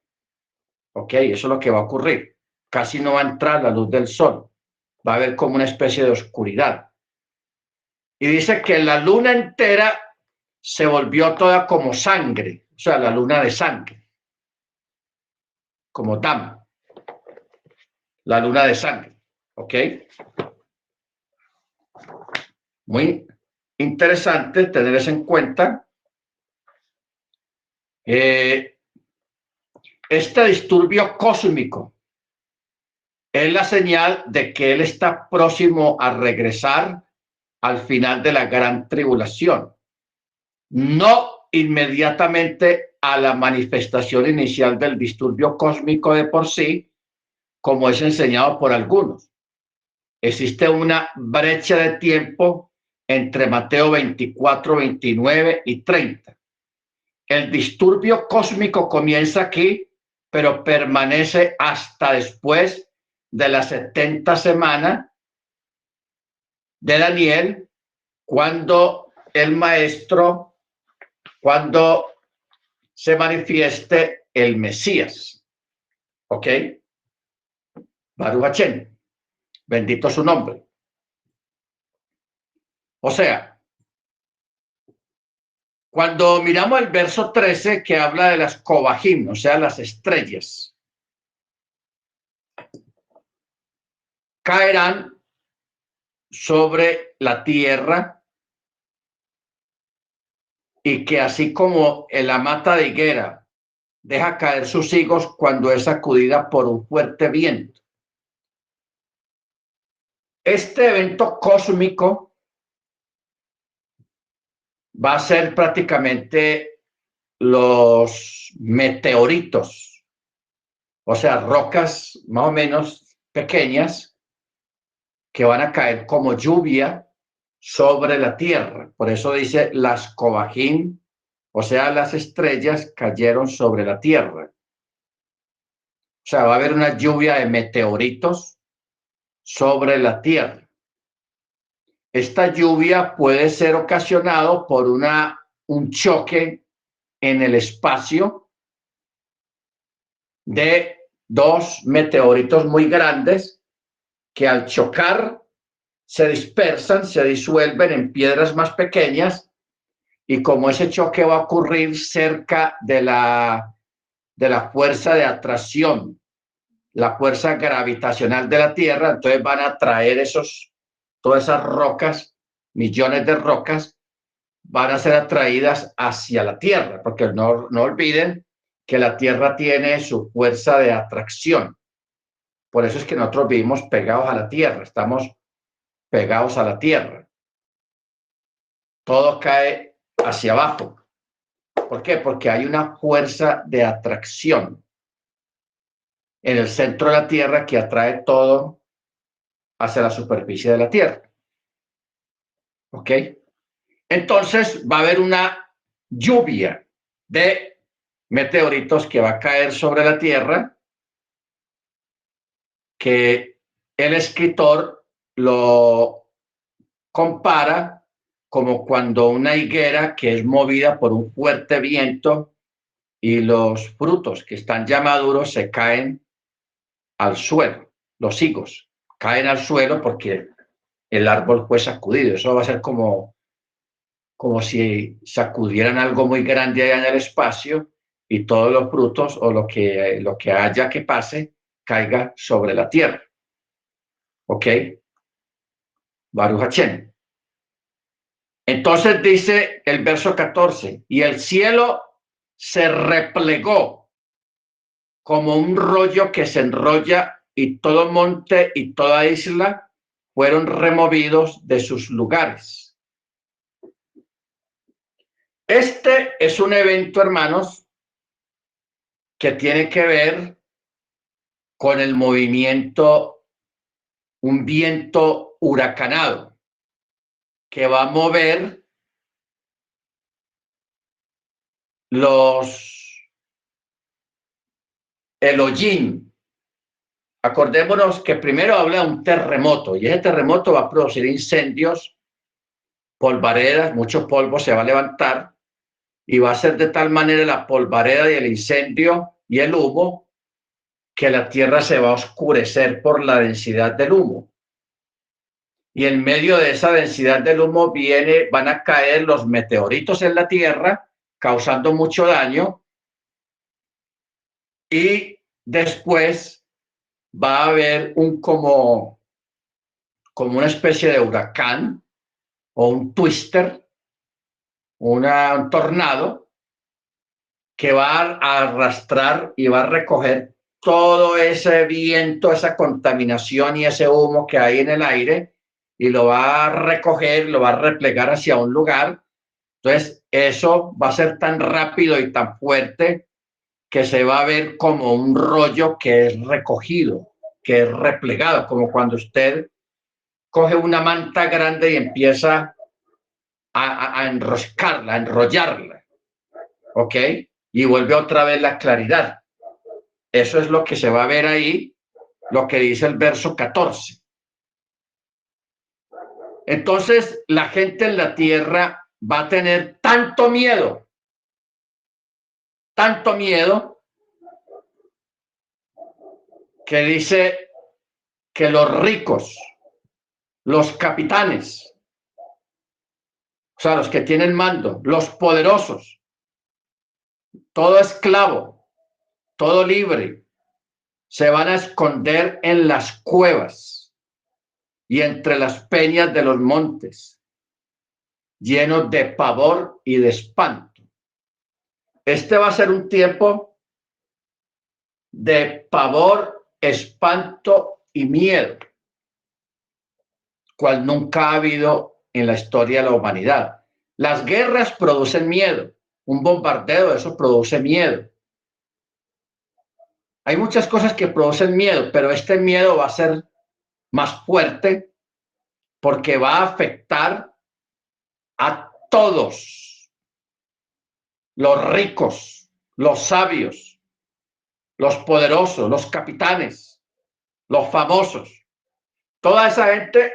¿Ok? Eso es lo que va a ocurrir. Casi no va a entrar la luz del sol. Va a haber como una especie de oscuridad. Y dice que la luna entera se volvió toda como sangre, o sea, la luna de sangre, como Dam, la luna de sangre. ¿Ok? Muy interesante tener eso en cuenta. Este disturbio cósmico es la señal de que él está próximo a regresar al final de la gran tribulación, no inmediatamente a la manifestación inicial del disturbio cósmico de por sí, como es enseñado por algunos. Existe una brecha de tiempo entre Mateo 24, 29 y 30. El disturbio cósmico comienza aquí, pero permanece hasta después de las 70 semanas de Daniel, cuando el maestro, cuando se manifieste el Mesías. ¿Ok? Baruch Hashem, bendito su nombre. O sea, cuando miramos el verso 13 que habla de las Kobahim, o sea, las estrellas, caerán sobre la tierra, y que así como en la mata de higuera deja caer sus higos cuando es sacudida por un fuerte viento. Este evento cósmico va a ser prácticamente los meteoritos, o sea, rocas más o menos pequeñas que van a caer como lluvia sobre la tierra. Por eso dice las Cobajín, o sea, las estrellas cayeron sobre la tierra. O sea, va a haber una lluvia de meteoritos sobre la tierra. Esta lluvia puede ser ocasionado por un choque en el espacio de dos meteoritos muy grandes que al chocar se dispersan, se disuelven en piedras más pequeñas, y como ese choque va a ocurrir cerca de la fuerza de atracción, la fuerza gravitacional de la Tierra, entonces van a traer todas esas rocas, millones de rocas, van a ser atraídas hacia la Tierra, porque no olviden que la Tierra tiene su fuerza de atracción. Por eso es que nosotros vivimos pegados a la Tierra, estamos pegados a la Tierra. Todo cae hacia abajo. ¿Por qué? Porque hay una fuerza de atracción en el centro de la Tierra que atrae todo hacia la superficie de la Tierra. ¿Ok? Entonces va a haber una lluvia de meteoritos que va a caer sobre la Tierra, que el escritor lo compara como cuando una higuera que es movida por un fuerte viento y los frutos que están ya maduros se caen al suelo, los higos caen al suelo porque el árbol fue sacudido. Eso va a ser como si sacudieran algo muy grande allá en el espacio y todos los frutos o lo que haya que pase caiga sobre la tierra. ¿Ok? Baruch Hashem. Entonces dice el verso 14, y el cielo se replegó como un rollo que se enrolla, y todo monte y toda isla fueron removidos de sus lugares. Este es un evento, hermanos, que tiene que ver con el movimiento, un viento huracanado que va a mover los Elohim. Acordémonos que primero habla de un terremoto, y ese terremoto va a producir incendios, polvaredas, mucho polvo se va a levantar, y va a ser de tal manera la polvareda y el incendio y el humo que la tierra se va a oscurecer por la densidad del humo. Y en medio de esa densidad del humo van a caer los meteoritos en la tierra, causando mucho daño, y después va a haber como una especie de huracán o un twister, un tornado, que va a arrastrar y va a recoger todo ese viento, esa contaminación y ese humo que hay en el aire, y lo va a recoger, lo va a replegar hacia un lugar. Entonces, eso va a ser tan rápido y tan fuerte que se va a ver como un rollo que es recogido, que es replegado, como cuando usted coge una manta grande y empieza a enroscarla, a enrollarla, ¿ok? Y vuelve otra vez la claridad. Eso es lo que se va a ver ahí, lo que dice el verso 14. Entonces, la gente en la tierra va a tener tanto miedo, que dice que los ricos, los capitanes, o sea, los que tienen mando, los poderosos, todo esclavo, todo libre, se van a esconder en las cuevas y entre las peñas de los montes, llenos de pavor y de espanto. Este va a ser un tiempo de pavor, espanto y miedo, cual nunca ha habido en la historia de la humanidad. Las guerras producen miedo, un bombardeo de eso produce miedo. Hay muchas cosas que producen miedo, pero este miedo va a ser más fuerte porque va a afectar a todos, los ricos, los sabios, los poderosos, los capitanes, los famosos. Toda esa gente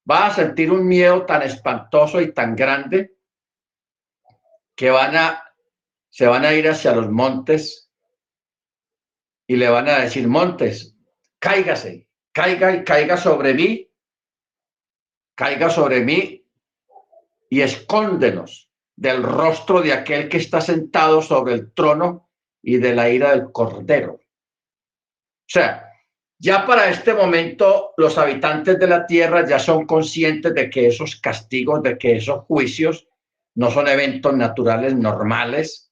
va a sentir un miedo tan espantoso y tan grande que se van a ir hacia los montes y le van a decir: montes, cáigase, caiga y caiga sobre mí y escóndenos del rostro de aquel que está sentado sobre el trono y de la ira del Cordero. O sea, ya para este momento los habitantes de la tierra ya son conscientes de que esos castigos, de que esos juicios no son eventos naturales normales,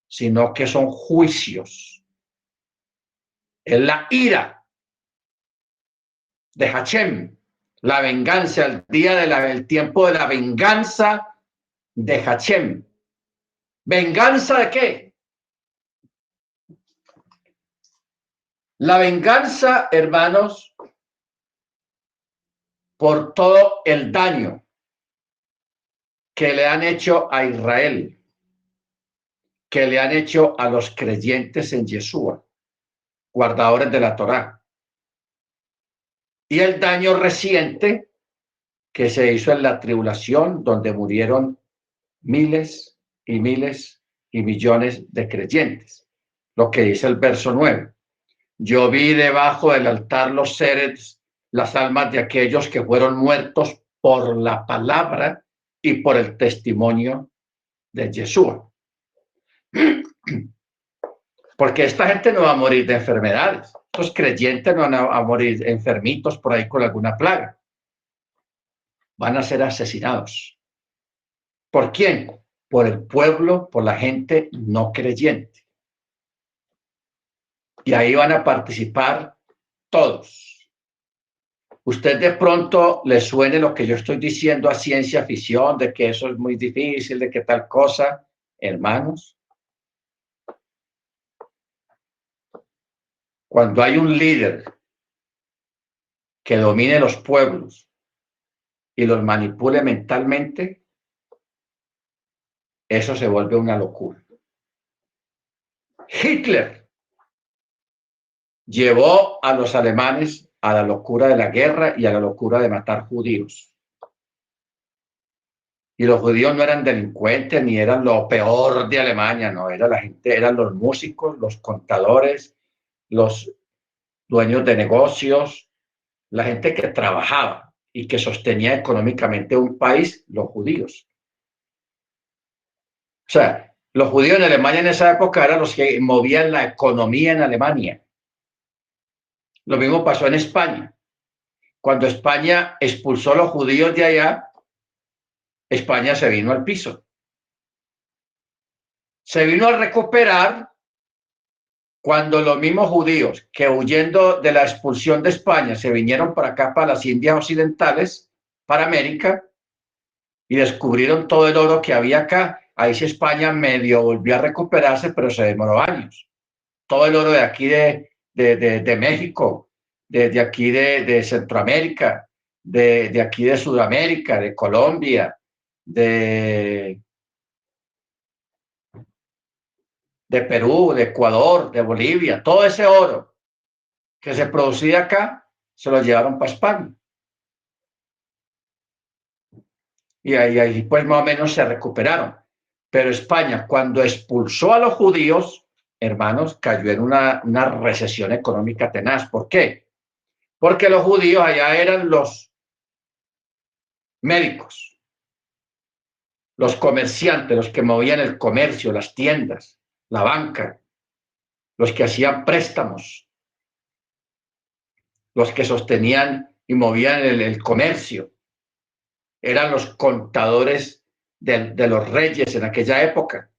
sino que son juicios. Es la ira de Hachem, la venganza, el día del tiempo de la venganza de Hachem. ¿Venganza de qué? La venganza, hermanos, por todo el daño que le han hecho a Israel, que le han hecho a los creyentes en Yeshua, guardadores de la Torá, y el daño reciente que se hizo en la tribulación, donde murieron miles y miles y millones de creyentes. Lo que dice el verso 9. Yo vi debajo del altar los seres, las almas de aquellos que fueron muertos por la palabra y por el testimonio de Yeshua. Porque esta gente no va a morir de enfermedades. Estos creyentes no van a morir enfermitos por ahí con alguna plaga. Van a ser asesinados. ¿Por quién? Por el pueblo, por la gente no creyente. Y ahí van a participar todos. Usted de pronto le suene lo que yo estoy diciendo a ciencia ficción, de que eso es muy difícil, de que tal cosa. Hermanos, cuando hay un líder que domine los pueblos y los manipule mentalmente, eso se vuelve una locura. Hitler llevó a los alemanes a la locura de la guerra y a la locura de matar judíos. Y los judíos no eran delincuentes ni eran lo peor de Alemania, no, era la gente, eran los músicos, los contadores, los dueños de negocios, la gente que trabajaba y que sostenía económicamente un país, los judíos. O sea, los judíos en Alemania en esa época eran los que movían la economía en Alemania. Lo mismo pasó en España. Cuando España expulsó a los judíos de allá, España se vino al piso. Se vino a recuperar cuando los mismos judíos que huyendo de la expulsión de España se vinieron para acá, para las Indias Occidentales, para América, y descubrieron todo el oro que había acá. Ahí sí España medio volvió a recuperarse, pero se demoró años. Todo el oro de aquí de México, de aquí de Centroamérica, de aquí de Sudamérica, de Colombia, de Perú, de Ecuador, de Bolivia, todo ese oro que se producía acá, se lo llevaron para España. Y ahí pues más o menos se recuperaron. Pero España, cuando expulsó a los judíos, hermanos, cayó en una recesión económica tenaz. ¿Por qué? Porque los judíos allá eran los médicos, los comerciantes, los que movían el comercio, las tiendas, la banca, los que hacían préstamos. los que sostenían y movían el comercio. Eran los contadores de los reyes en aquella época.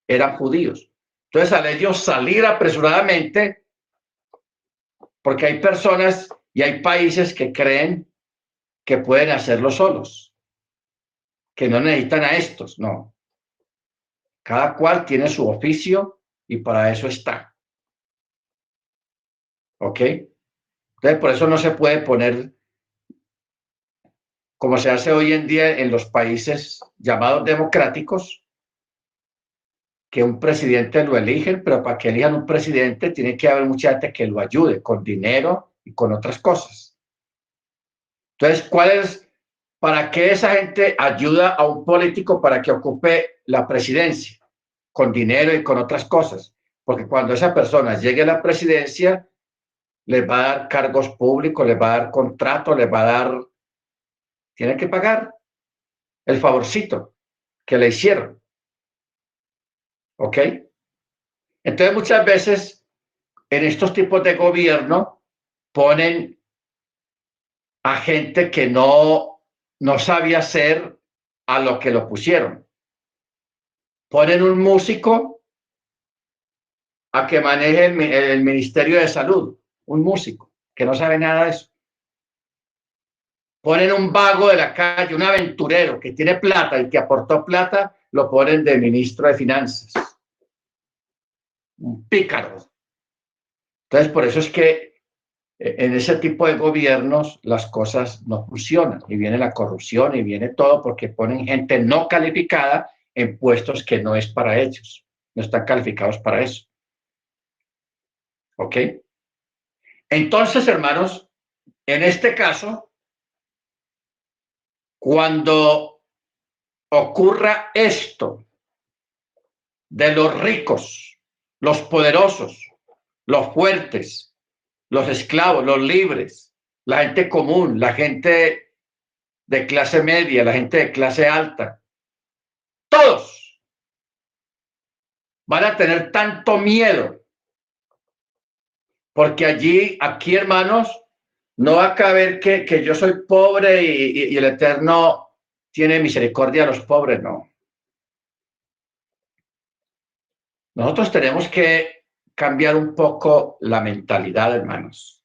Eran judíos. Entonces, al ellos salir apresuradamente, porque hay personas y hay países que creen que pueden hacerlo solos, que no necesitan a estos, no. Cada cual tiene su oficio y para eso está. ¿Ok? Entonces, por eso no se puede poner, como se hace hoy en día en los países llamados democráticos, que un presidente lo eligen, pero para que elijan un presidente tiene que haber mucha gente que lo ayude con dinero y con otras cosas. Entonces, ¿para qué esa gente ayuda a un político para que ocupe la presidencia? Con dinero y con otras cosas. Porque cuando esa persona llegue a la presidencia, les va a dar cargos públicos, les va a dar contratos, les va a dar, tiene que pagar el favorcito que le hicieron. ¿Ok? Entonces muchas veces en estos tipos de gobierno ponen a gente que no sabía hacer a lo que lo pusieron. Ponen un músico a que maneje el Ministerio de Salud, un músico que no sabe nada de eso. Ponen un vago de la calle, un aventurero que tiene plata y que aportó plata, lo ponen de ministro de Finanzas. Un pícaro. Entonces, por eso es que en ese tipo de gobiernos las cosas no funcionan y viene la corrupción y viene todo porque ponen gente no calificada en puestos que no es para ellos, no están calificados para eso. ¿Ok? Entonces, hermanos, en este caso, cuando ocurra esto de los ricos, los poderosos, los fuertes, los esclavos, los libres, la gente común, la gente de clase media, la gente de clase alta, todos van a tener tanto miedo, porque aquí, hermanos, no va a caber que yo soy pobre y el Eterno tiene misericordia a los pobres, no. Nosotros tenemos que cambiar un poco la mentalidad, hermanos.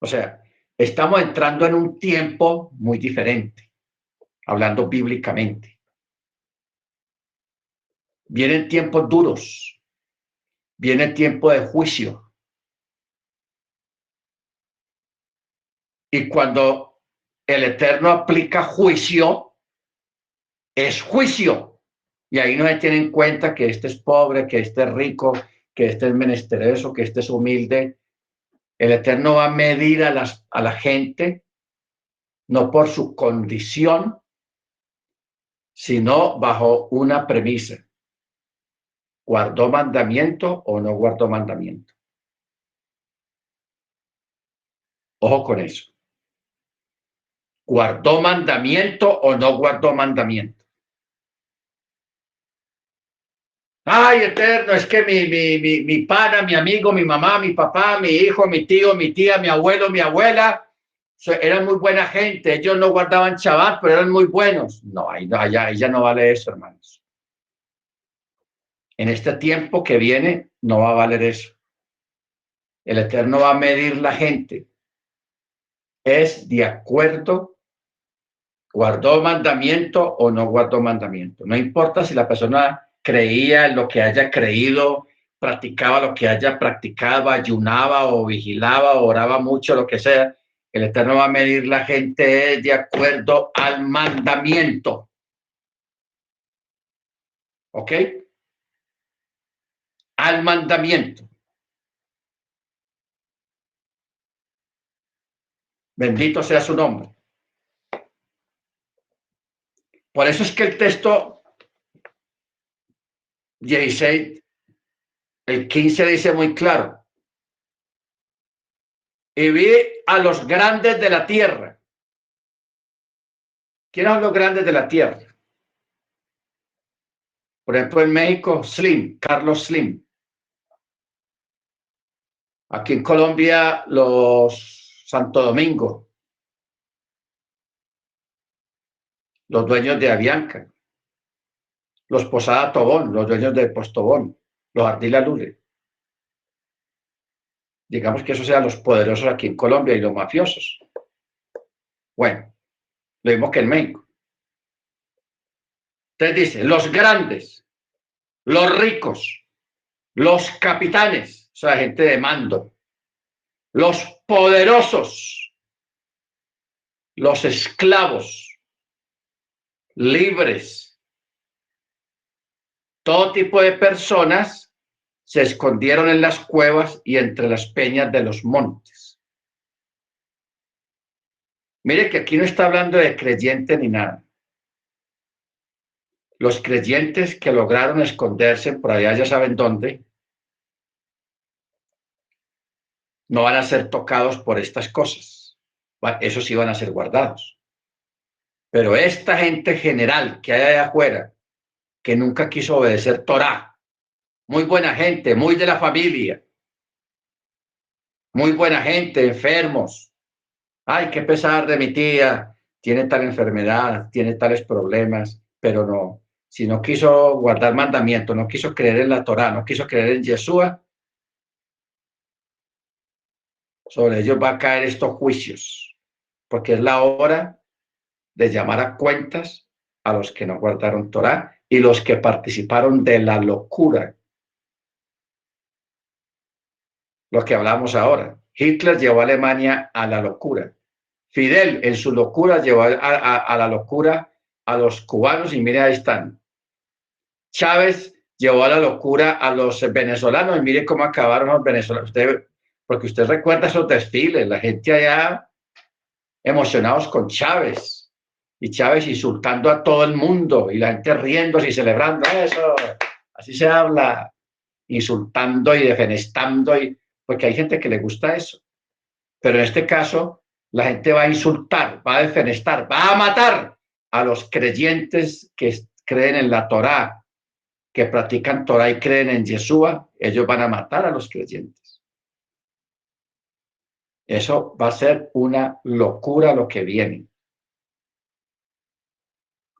O sea, estamos entrando en un tiempo muy diferente, hablando bíblicamente. Vienen tiempos duros, viene tiempo de juicio. Y cuando el Eterno aplica juicio, es juicio. Y ahí no se tiene en cuenta que este es pobre, que este es rico, que este es menesteroso, que este es humilde. El Eterno va a medir a la gente, no por su condición, sino bajo una premisa. ¿Guardó mandamiento o no guardó mandamiento? Ojo con eso. ¿Guardó mandamiento o no guardó mandamiento? Ay, Eterno, es que mi pana, mi amigo, mi mamá, mi papá, mi hijo, mi tío, mi tía, mi abuelo, mi abuela, eran muy buena gente. Ellos no guardaban Shabbat, pero eran muy buenos. No, ahí ya no vale eso, hermanos. En este tiempo que viene, no va a valer eso. El Eterno va a medir la gente. Es de acuerdo, guardó mandamiento o no guardó mandamiento. No importa si la persona creía en lo que haya creído, practicaba lo que haya practicado, ayunaba o vigilaba, o oraba mucho, lo que sea. El Eterno va a medir la gente de acuerdo al mandamiento. ¿Ok? Al mandamiento. Bendito sea su nombre. Por eso es que el texto 16, el 15 dice muy claro. Y vi a los grandes de la tierra. ¿Quiénes son los grandes de la tierra? Por ejemplo, en México, Slim, Carlos Slim. Aquí en Colombia, los Santo Domingo, los dueños de Avianca, los Posada Tobón, los dueños de Postobón, los Ardila Lule. Digamos que esos sean los poderosos aquí en Colombia y los mafiosos. Bueno, lo mismo que en México. Entonces dice, los grandes, los ricos, los capitanes, o sea, gente de mando, los poderosos, los esclavos, libres, todo tipo de personas se escondieron en las cuevas y entre las peñas de los montes. Mire que aquí no está hablando de creyente ni nada. Los creyentes que lograron esconderse por allá, ya saben dónde, no van a ser tocados por estas cosas. Esos sí van a ser guardados. Pero esta gente general que hay allá afuera, que nunca quiso obedecer Torá, muy buena gente, muy de la familia, muy buena gente, enfermos. Ay, qué pesar de mi tía, tiene tal enfermedad, tiene tales problemas, pero no. Si no quiso guardar mandamientos, no quiso creer en la Torá, no quiso creer en Yeshua, sobre ellos va a caer estos juicios, porque es la hora de llamar a cuentas a los que no guardaron Torá y los que participaron de la locura. Lo que hablamos ahora. Hitler llevó a Alemania a la locura. Fidel, en su locura, llevó a la locura a los cubanos y mire, ahí están. Chávez llevó a la locura a los venezolanos y mire cómo acabaron los venezolanos. Porque usted recuerda esos desfiles, la gente allá emocionados con Chávez y Chávez insultando a todo el mundo y la gente riéndose y celebrando eso. Así se habla, insultando y defenestando, porque hay gente que le gusta eso. Pero en este caso, la gente va a insultar, va a defenestar, va a matar a los creyentes que creen en la Torá, que practican Torá y creen en Yeshua. Ellos van a matar a los creyentes. Eso va a ser una locura lo que viene.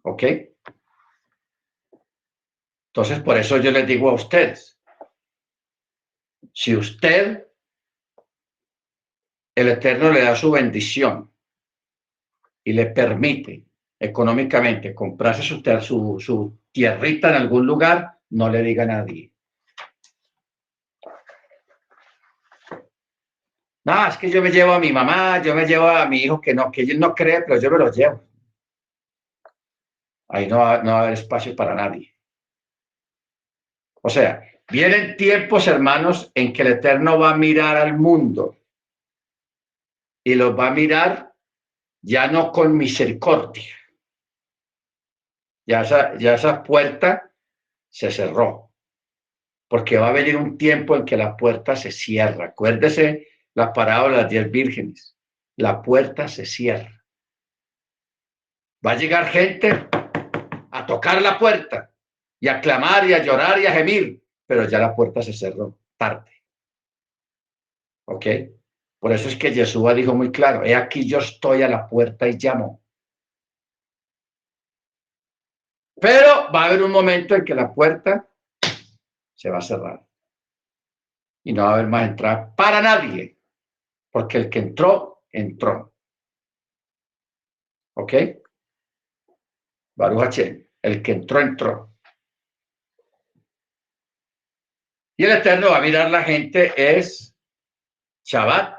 ¿Ok? Entonces, por eso yo les digo a ustedes, si usted, el Eterno le da su bendición y le permite económicamente comprarse su tierrita en algún lugar, no le diga a nadie. No, es que yo me llevo a mi mamá, yo me llevo a mi hijo que él no cree, pero yo me lo llevo. Ahí no va a haber espacio para nadie. O sea, vienen tiempos, hermanos, en que el Eterno va a mirar al mundo y los va a mirar ya no con misericordia. Ya esa puerta se cerró, porque va a venir un tiempo en que la puerta se cierra. Acuérdese la parábola de las 10 vírgenes. La puerta se cierra. Va a llegar gente a tocar la puerta y a clamar y a llorar y a gemir, pero ya la puerta se cerró tarde. ¿Ok? Por eso es que Yeshua dijo muy claro, he aquí yo estoy a la puerta y llamo. Pero va a haber un momento en que la puerta se va a cerrar y no va a haber más entrada para nadie, porque el que entró, entró. ¿Ok? Baruch Hashem, el que entró, entró. Y el Eterno va a mirar la gente, es Shabbat,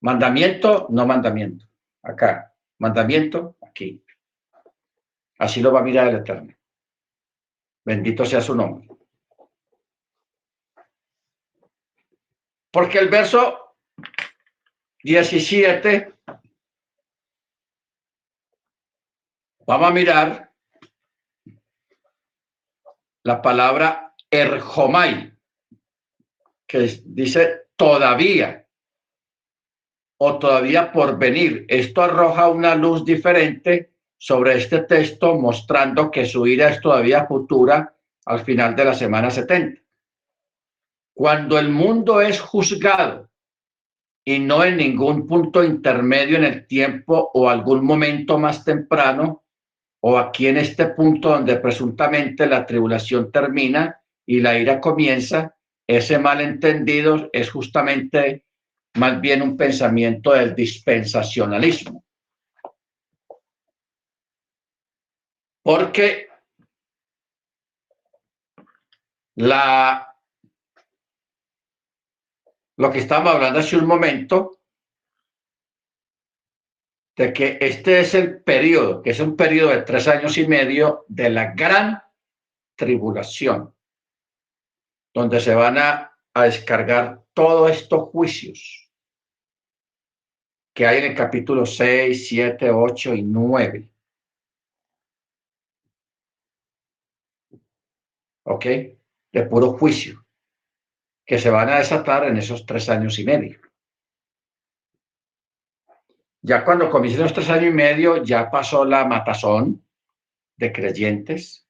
mandamiento, no mandamiento. Acá, mandamiento, aquí. Así lo va a mirar el Eterno. Bendito sea su nombre. Porque el verso 17, vamos a mirar la palabra erjomai, que dice todavía o todavía por venir. Esto arroja una luz diferente sobre este texto, mostrando que su ira es todavía futura al final de la semana 70. Cuando el mundo es juzgado y no en ningún punto intermedio en el tiempo o algún momento más temprano, o aquí en este punto donde presuntamente la tribulación termina y la ira comienza, ese malentendido es justamente más bien un pensamiento del dispensacionalismo. Porque lo que estábamos hablando hace un momento, de que este es el periodo, que es un periodo de 3 años y medio de la gran tribulación, donde se van a descargar todos estos juicios que hay en el capítulo 6, 7, 8 y 9. ¿Ok? De puro juicio, que se van a desatar en esos 3 años y medio. Ya cuando comiencen los 3 años y medio, ya pasó la matazón de creyentes,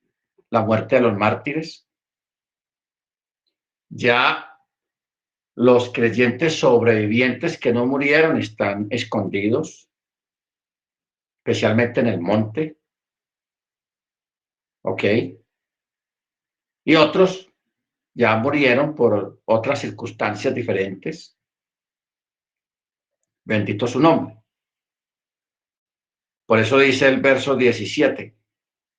la muerte de los mártires. Ya los creyentes sobrevivientes que no murieron están escondidos, especialmente en el monte. ¿Ok? Y otros ya murieron por otras circunstancias diferentes. Bendito su nombre. Por eso dice el verso 17,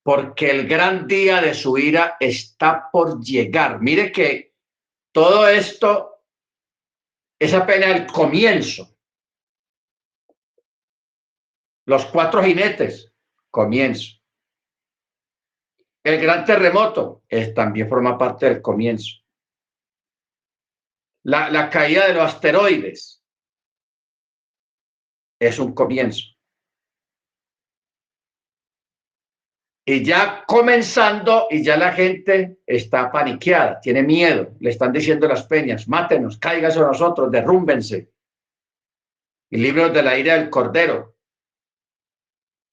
porque el gran día de su ira está por llegar. Mire que todo esto es apenas el comienzo. Los 4 jinetes, comienzo. El gran terremoto también forma parte del comienzo. La caída de los asteroides es un comienzo. Y ya comenzando, y ya la gente está paniqueada, tiene miedo, le están diciendo las peñas, mátenos, cáiganse a nosotros, derrúmbense. Y libros de la ira del Cordero.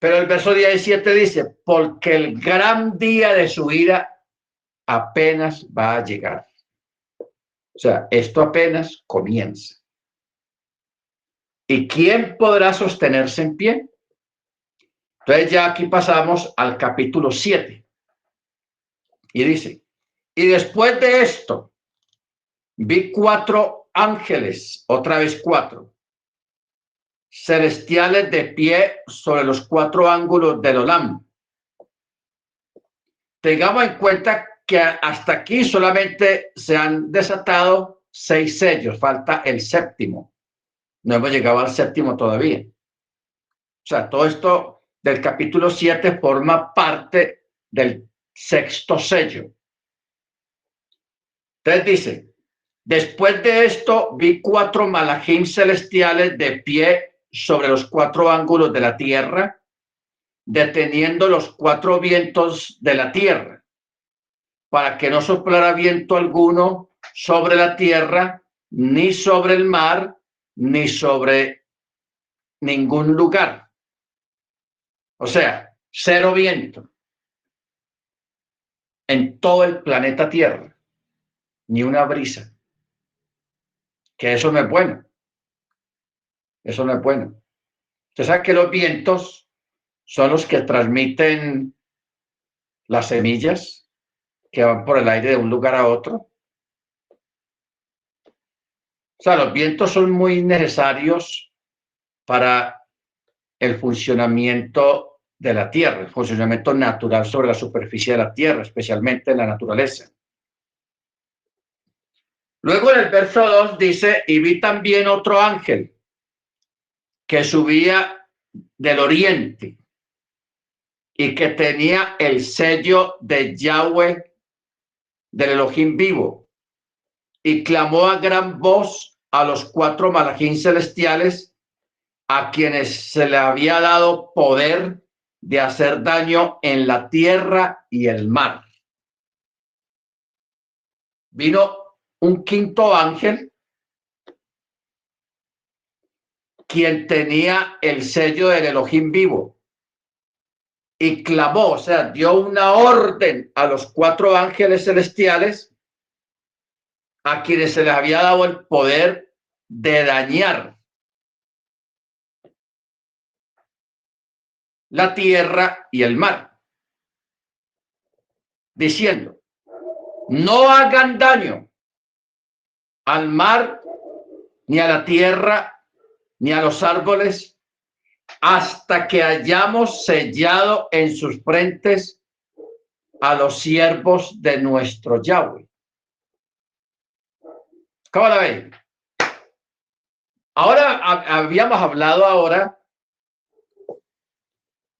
Pero el verso 17 dice, porque el gran día de su ira apenas va a llegar. O sea, esto apenas comienza. ¿Y quién podrá sostenerse en pie? Entonces ya aquí pasamos al capítulo 7. Y dice, y después de esto, vi 4 ángeles, otra vez 4, celestiales de pie sobre los 4 ángulos del Olam. Tengamos en cuenta que hasta aquí solamente se han desatado 6 sellos, falta el 7º. No hemos llegado al 7º todavía. O sea, todo esto del capítulo 7 forma parte del 6º sello. Entonces dice, después de esto vi 4 malachim celestiales de pie sobre los 4 ángulos de la tierra, deteniendo los 4 vientos de la tierra, para que no soplara viento alguno sobre la tierra, ni sobre el mar, ni sobre ningún lugar. O sea, 0 viento en todo el planeta Tierra, ni una brisa. Que eso no es bueno. Eso no es bueno. Usted sabe que los vientos son los que transmiten las semillas que van por el aire de un lugar a otro. O sea, los vientos son muy necesarios para el funcionamiento de la Tierra, el funcionamiento natural sobre la superficie de la Tierra, especialmente en la naturaleza. Luego en el verso 2 dice, y vi también otro ángel que subía del oriente y que tenía el sello de Yahweh, del Elohim vivo, y clamó a gran voz a los 4 malachim celestiales, a quienes se le había dado poder de hacer daño en la tierra y el mar. Vino un 5º ángel, quien tenía el sello del Elohim vivo, y clamó, o sea, dio una orden a los 4 ángeles celestiales a quienes se les había dado el poder de dañar la tierra y el mar, diciendo: no hagan daño al mar, ni a la tierra, ni a los árboles, hasta que hayamos sellado en sus frentes a los siervos de nuestro Yahweh. ¿Cómo la ven? Ahora habíamos hablado ahora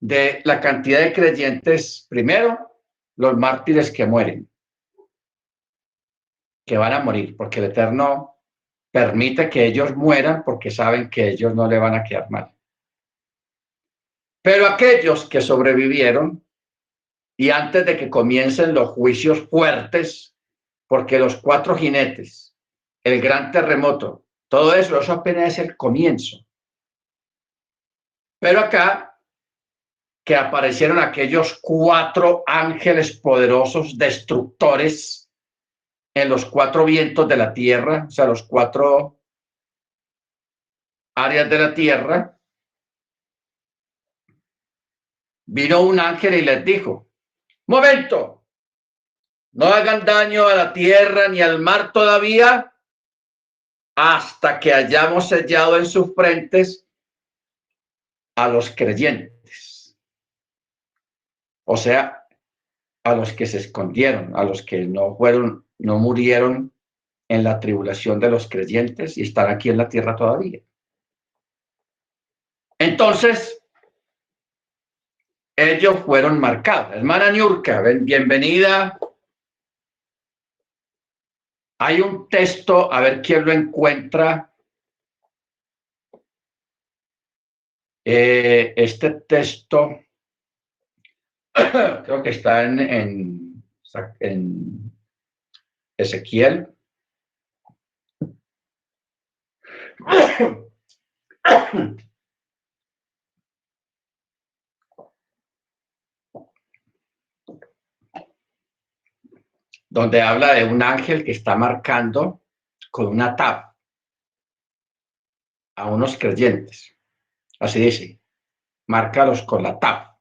de la cantidad de creyentes. Primero, los mártires que mueren, que van a morir, porque el Eterno permite que ellos mueran porque saben que ellos no le van a quedar mal. Pero aquellos que sobrevivieron, y antes de que comiencen los juicios fuertes, porque los 4 jinetes, el gran terremoto, todo eso apenas es el comienzo. Pero acá, que aparecieron aquellos 4 ángeles poderosos destructores en los 4 vientos de la tierra, o sea, los 4 áreas de la tierra. Vino un ángel y les dijo: momento, no hagan daño a la tierra ni al mar todavía, hasta que hayamos sellado en sus frentes a los creyentes. O sea, a los que se escondieron, a los que no murieron en la tribulación de los creyentes y están aquí en la tierra todavía. Entonces, ellos fueron marcados. Hermana Niurka, bienvenida. Hay un texto, a ver quién lo encuentra. Este texto creo que está en Ezequiel. Donde habla de un ángel que está marcando con una tab a unos creyentes. Así dice: márcalos con la tab.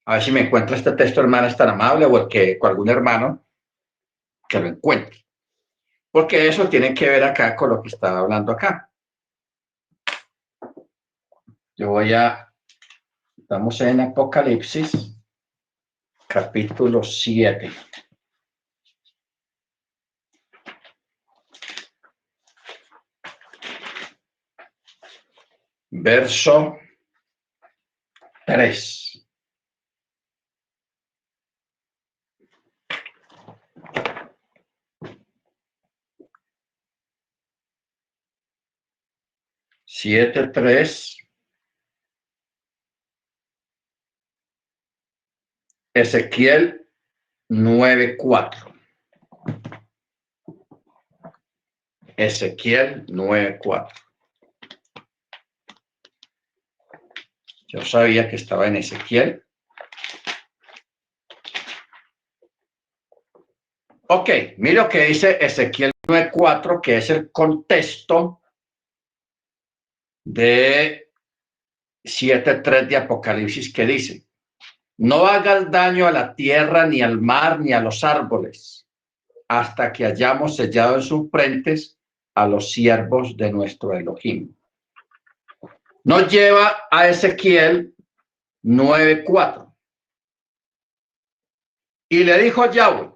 A ver si me encuentra este texto, hermana, es tan amable, o con algún hermano que lo encuentre. Porque eso tiene que ver acá con lo que estaba hablando acá. Estamos en Apocalipsis, capítulo 7. Verso 3. Siete, 3. Ezequiel 9:4. Ezequiel 9:4. Yo sabía que estaba en Ezequiel. Ok, mira lo que dice Ezequiel 9:4, que es el contexto de 7:3 de Apocalipsis, que dice: no hagas daño a la tierra, ni al mar, ni a los árboles, hasta que hayamos sellado en sus frentes a los siervos de nuestro Elohim. Nos lleva a Ezequiel 9:4. Y le dijo Yahweh: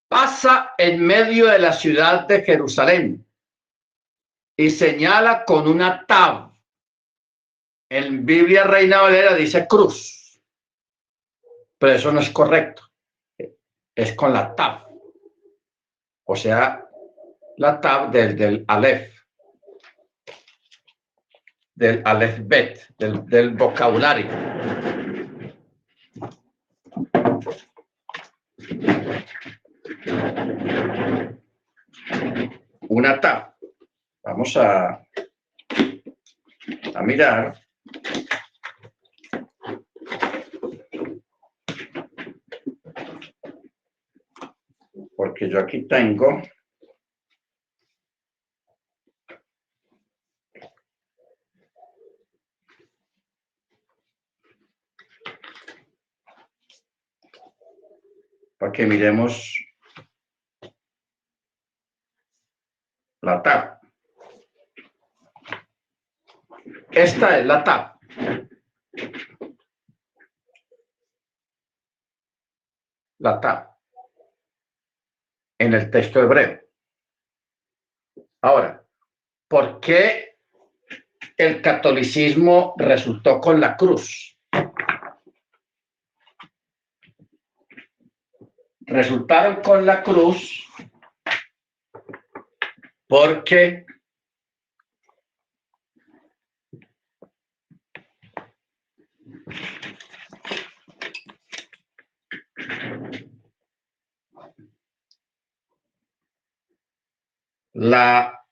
pasa en medio de la ciudad de Jerusalén y señala con una tab. En Biblia Reina Valera dice cruz, pero eso no es correcto. Es con la tab. O sea, la tab del Aleph. Del Aleph Bet, del vocabulario. Una tab. Vamos a mirar. Porque yo aquí tengo para que miremos la tab. Esta es la tab. La tab en el texto hebreo. Ahora, ¿por qué el catolicismo resultó con la cruz? Resultaron con la cruz porque la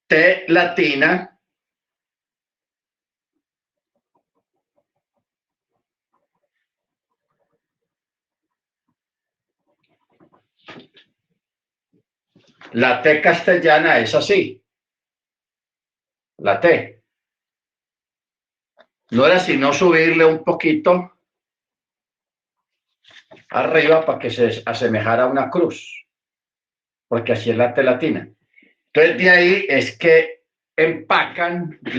T latina la T castellana es así. La T. No era sino subirle un poquito arriba para que se asemejara a una cruz, porque así es la T latina. Entonces de ahí es que le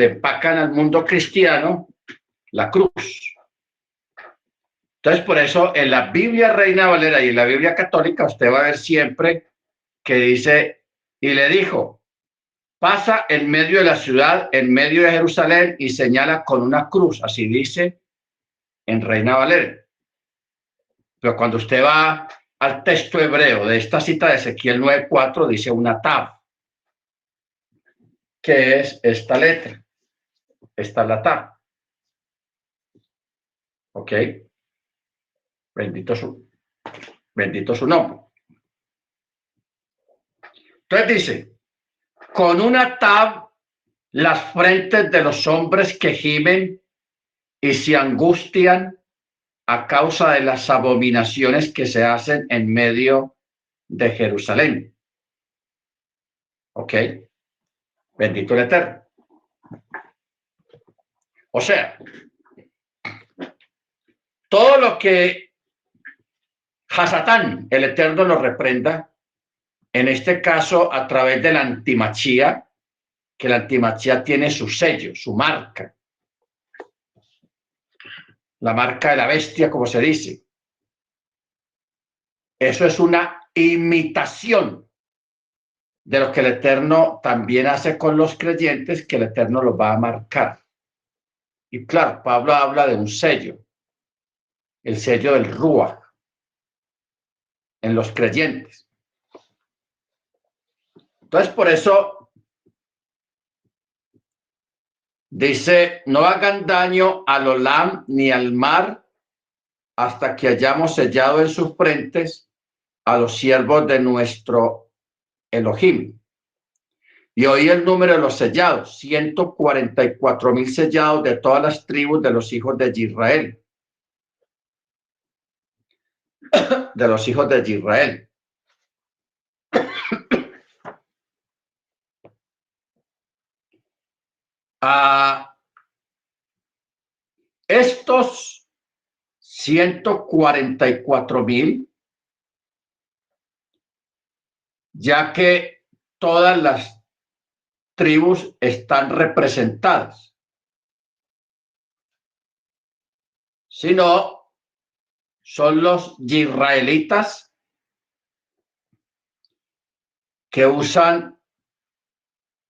empacan al mundo cristiano la cruz. Entonces por eso en la Biblia Reina Valera y en la Biblia católica usted va a ver siempre que dice, y le dijo, pasa en medio de la ciudad, en medio de Jerusalén, y señala con una cruz, así dice en Reina Valera. Pero cuando usted va al texto hebreo de esta cita de Ezequiel 9:4, dice una tab, que es esta letra. Esta es la tab. ¿Ok? Bendito su nombre. Entonces dice, con una tab las frentes de los hombres que gimen y se angustian a causa de las abominaciones que se hacen en medio de Jerusalén. ¿Ok? Bendito el Eterno. O sea, todo lo que Hasatán, el Eterno, lo reprenda, en este caso a través de la antimachía, que la antimachía tiene su sello, su marca. La marca de la bestia, como se dice. Eso es una imitación de lo que el Eterno también hace con los creyentes, que el Eterno los va a marcar. Y claro, Pablo habla de un sello, el sello del Ruach, en los creyentes. Entonces, por eso dice, no hagan daño al Olam ni al mar hasta que hayamos sellado en sus frentes a los siervos de nuestro Elohim. Y oí el número de los sellados, 144,000 sellados de todas las tribus de los hijos de Israel. De los hijos de Israel. Estos 144,000, ya que todas las tribus están representadas, sino son los israelitas que usan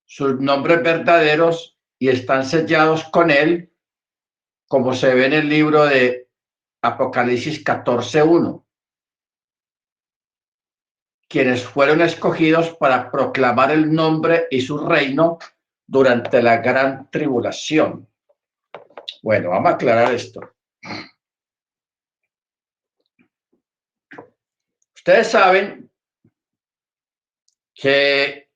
sus nombres verdaderos y están sellados con él, como se ve en el libro de Apocalipsis 14:1, quienes fueron escogidos para proclamar el nombre y su reino durante la gran tribulación. Bueno, vamos a aclarar esto. Ustedes saben que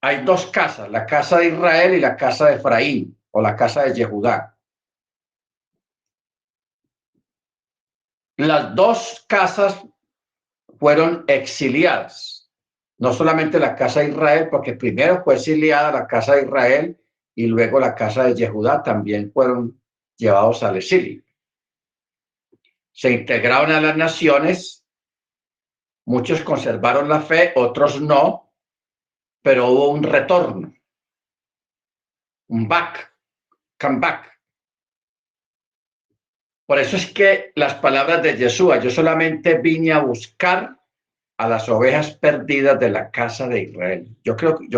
hay dos casas, la casa de Israel y la casa de Efraín, o la casa de Yehudá. Las dos casas fueron exiliadas, no solamente la casa de Israel, porque primero fue exiliada la casa de Israel y luego la casa de Yehudá también fueron llevados al exilio. se integraron a las naciones, muchos conservaron la fe, otros no, pero hubo un retorno, un comeback. Por eso es que las palabras de Yeshua, yo solamente vine a buscar a las ovejas perdidas de la casa de Israel. Yo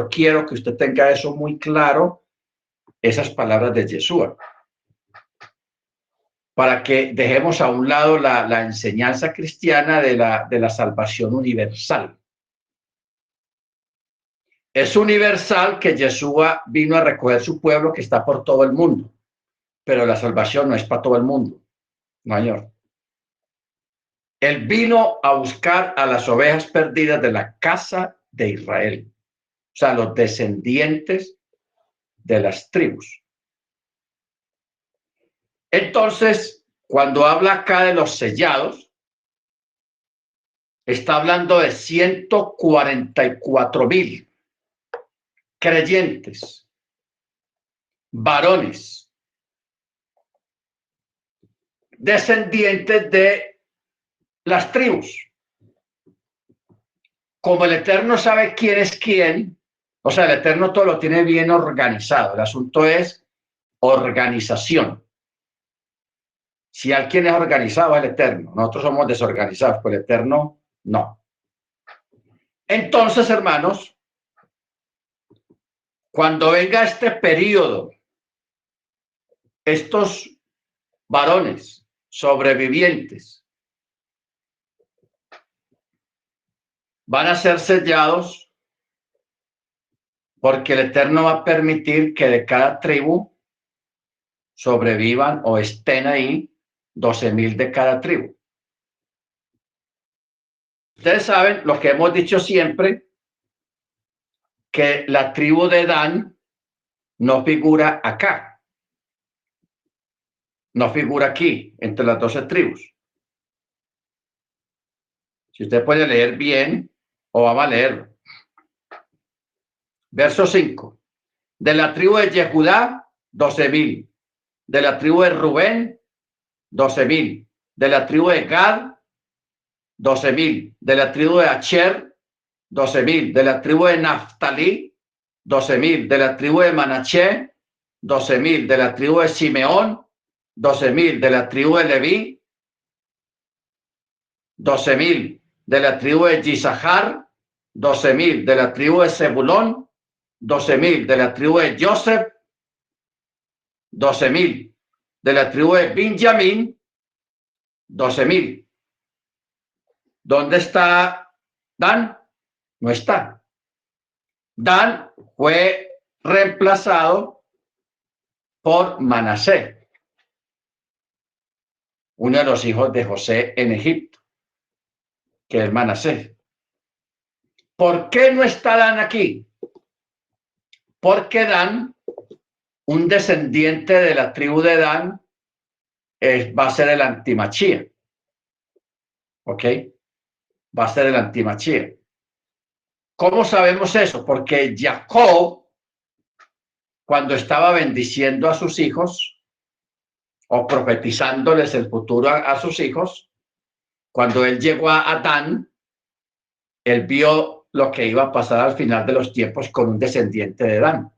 quiero que usted tenga eso muy claro, esas palabras de Yeshua, para que dejemos a un lado la enseñanza cristiana de la salvación universal. Es universal que Yeshua vino a recoger su pueblo que está por todo el mundo, pero la salvación no es para todo el mundo, no, señor. Él vino a buscar a las ovejas perdidas de la casa de Israel, o sea, los descendientes de las tribus. Entonces, cuando habla acá de los sellados, está hablando de 144,000 creyentes, varones, descendientes de las tribus. Como el Eterno sabe quién es quién, o sea, el Eterno todo lo tiene bien organizado. El asunto es organización. Si alguien es organizado, es el Eterno. Nosotros somos desorganizados, pero el Eterno no. Entonces, hermanos, cuando venga este periodo, estos varones sobrevivientes van a ser sellados porque el Eterno va a permitir que de cada tribu sobrevivan o estén ahí 12,000 de cada tribu. Ustedes saben lo que hemos dicho siempre, que la tribu de Dan no figura acá, no figura aquí entre las 12 tribus. Si usted puede leer bien, o vamos a leerlo. Verso 5. De la tribu de Yehudá, 12,000. De la tribu de Rubén, 12,000. De la tribu de Gad, 12,000. De la tribu de Acher, 12,000. De la tribu de Naftalí, 12,000. De la tribu de Manaché, 12,000. De la tribu de Simeón, 12,000. De la tribu de Leví, 12,000. De la tribu de Yisahar, 12,000. De la tribu de Zebulón, 12,000. De la tribu de Joseph, 12,000. De la tribu de Benjamín, 12,000. ¿Dónde está Dan? No está. Dan fue reemplazado por Manasés, uno de los hijos de José en Egipto, que es Manasés. ¿Por qué no está Dan aquí? Porque Dan, un descendiente de la tribu de Dan, va a ser el antimachía. ¿Ok? Va a ser el antimachía. ¿Cómo sabemos eso? Porque Jacob, cuando estaba bendiciendo a sus hijos o profetizándoles el futuro a sus hijos, cuando él llegó a Dan, él vio lo que iba a pasar al final de los tiempos con un descendiente de Dan.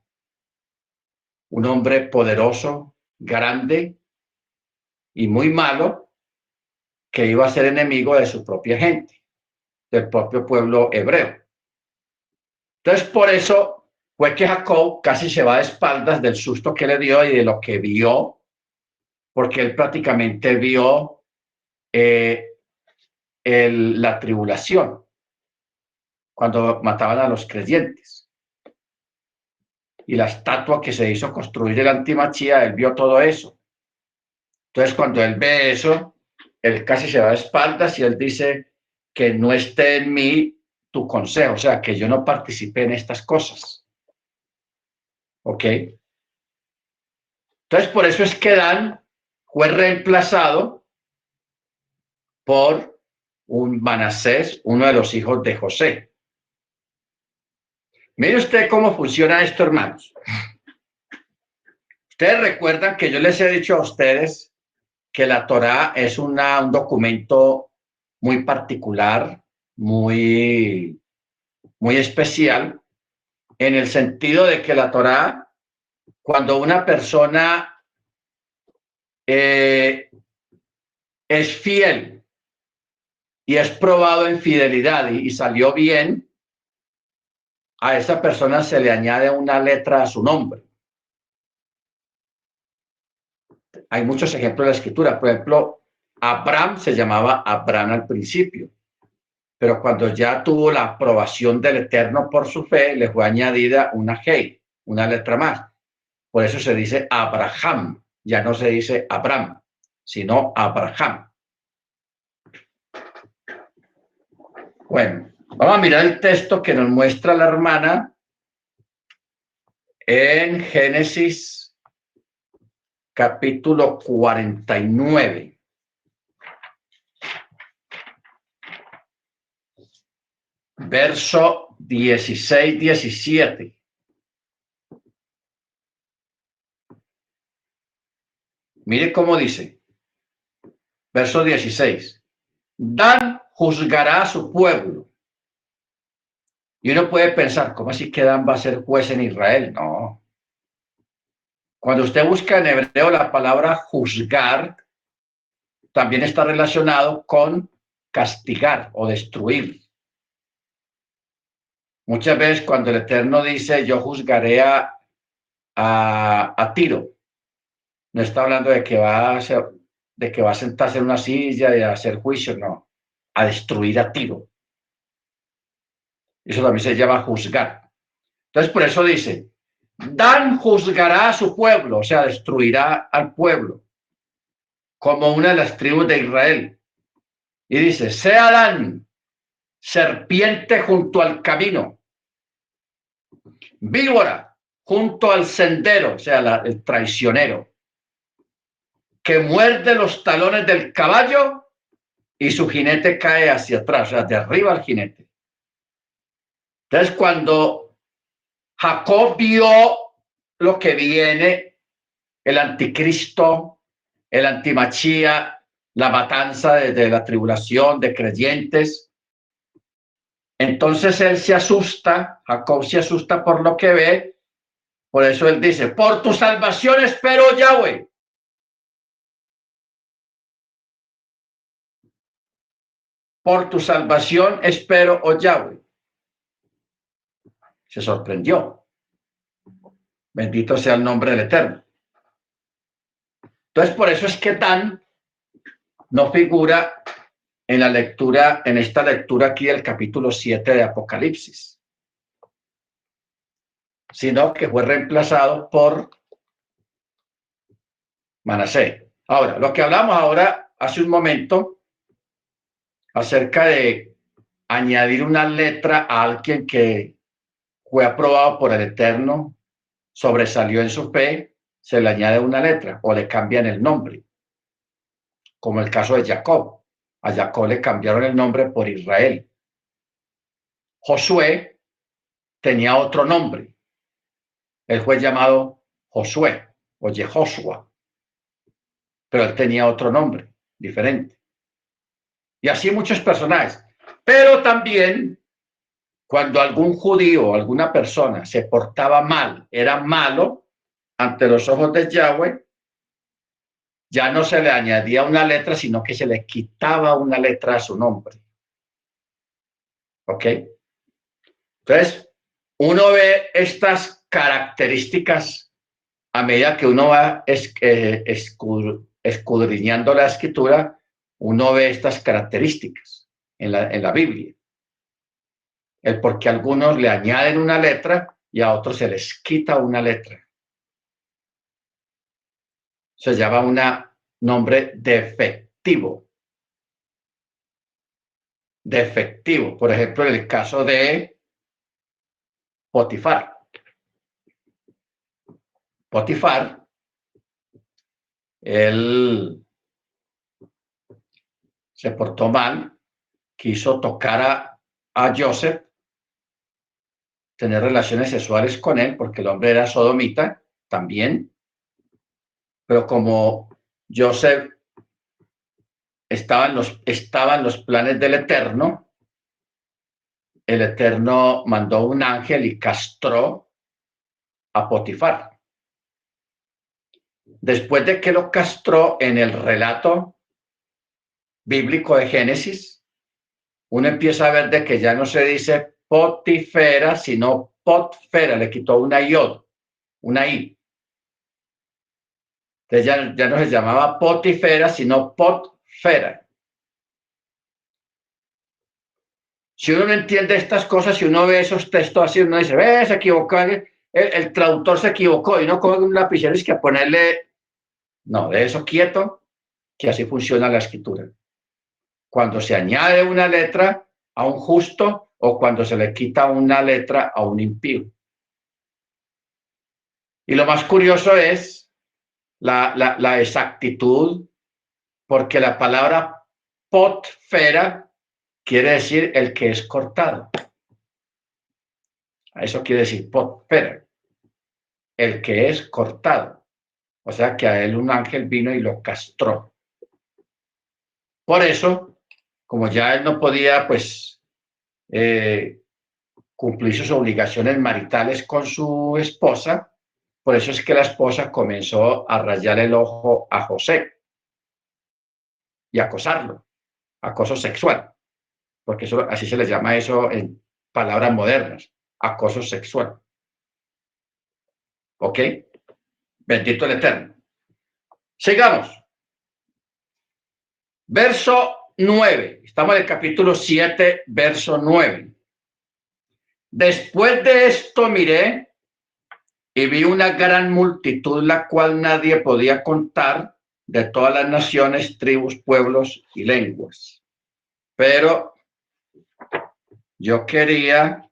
Un hombre poderoso, grande y muy malo, que iba a ser enemigo de su propia gente, del propio pueblo hebreo. Entonces, por eso fue que Jacob casi se va de espaldas del susto que le dio y de lo que vio, porque él prácticamente vio la tribulación cuando mataban a los creyentes. Y la estatua que se hizo construir de la antimachía, él vio todo eso. Entonces, cuando él ve eso, él casi se va de espaldas y él dice que no esté en mí tu consejo, o sea, que yo no participé en estas cosas. ¿Ok? Entonces, por eso es que Dan fue reemplazado por un Manasés, uno de los hijos de José. Mire usted cómo funciona esto, hermanos. Ustedes recuerdan que yo les he dicho a ustedes que la Torá es un documento muy particular, muy especial, en el sentido de que la Torá, cuando una persona es fiel y es probado en fidelidad y salió bien, a esa persona se le añade una letra a su nombre. Hay muchos ejemplos de la escritura. Por ejemplo, Abraham se llamaba Abraham al principio, pero cuando ya tuvo la aprobación del Eterno por su fe, le fue añadida una Hey, una letra más. Por eso se dice Abraham, ya no se dice Abraham, sino Abraham. Bueno, vamos a mirar el texto que nos muestra la hermana en Génesis capítulo 49. Verso 16-17. Mire cómo dice. Verso 16. Dan juzgará a su pueblo. Y uno puede pensar, ¿cómo así que Dan va a ser juez en Israel? No. Cuando usted busca en hebreo la palabra juzgar, también está relacionado con castigar o destruir. Muchas veces cuando el Eterno dice, yo juzgaré a Tiro, no está hablando de que va a sentarse en una silla y a hacer juicio, no, a destruir a Tiro. Eso también se llama juzgar. Entonces, por eso dice, Dan juzgará a su pueblo, o sea, destruirá al pueblo, como una de las tribus de Israel. Y dice, sea Dan serpiente junto al camino, víbora junto al sendero, o sea, el traicionero, que muerde los talones del caballo y su jinete cae hacia atrás, o sea, derriba al jinete. Entonces, cuando Jacob vio lo que viene, el anticristo, el antimachía, la matanza de la tribulación de creyentes, entonces él se asusta, Jacob se asusta por lo que ve, por eso él dice, por tu salvación espero, Yahweh. Por tu salvación espero, oh Yahweh. Se sorprendió. Bendito sea el nombre del Eterno. Entonces, por eso es que Dan no figura en la lectura, en esta lectura aquí del capítulo 7 de Apocalipsis, sino que fue reemplazado por Manasés. Ahora, lo que hablamos ahora hace un momento acerca de añadir una letra a alguien que fue aprobado por el Eterno, sobresalió en su fe, se le añade una letra o le cambian el nombre, como el caso de Jacob. A Jacob le cambiaron el nombre por Israel. Josué tenía otro nombre. Él fue llamado Josué o Jehoshua, pero él tenía otro nombre diferente. Y así muchos personajes. Pero también cuando algún judío o alguna persona se portaba mal, era malo ante los ojos de Yahweh, ya no se le añadía una letra, sino que se le quitaba una letra a su nombre. ¿Ok? Entonces, uno ve estas características a medida que uno va escudriñando la escritura, uno ve estas características en la Biblia. El por qué a algunos le añaden una letra y a otros se les quita una letra. Se llama un nombre defectivo. Defectivo. Por ejemplo, en el caso de Potifar. Potifar, él se portó mal, quiso tocar a Joseph, tener relaciones sexuales con él, porque el hombre era sodomita también, pero como Joseph estaban los planes del Eterno. El Eterno mandó un ángel y castró a Potifar. Después de que lo castró, en el relato bíblico de Génesis, uno empieza a ver de que ya no se dice Potifera, sino Potfera, le quitó una yod, una i. Entonces ya no se llamaba Potifera, sino Potfera. Si uno no entiende estas cosas, si uno ve esos textos así, uno dice, se equivocó, el traductor se equivocó, y no coge un lapicero y es que ponerle, no, de eso quieto, que así funciona la escritura. Cuando se añade una letra a un justo o cuando se le quita una letra a un impío. Y lo más curioso es la exactitud, porque la palabra potfera quiere decir el que es cortado. Eso quiere decir potfera, el que es cortado. O sea que a él un ángel vino y lo castró. Por eso, como ya él no podía, pues, cumplir sus obligaciones maritales con su esposa, por eso es que la esposa comenzó a rayar el ojo a José y acosarlo, acoso sexual, porque eso, así se le llama eso en palabras modernas, acoso sexual. ¿Ok? Bendito el Eterno. Sigamos. Verso 9. Estamos en el capítulo 7, verso 9. Después de esto miré y vi una gran multitud, la cual nadie podía contar, de todas las naciones, tribus, pueblos y lenguas. Pero yo quería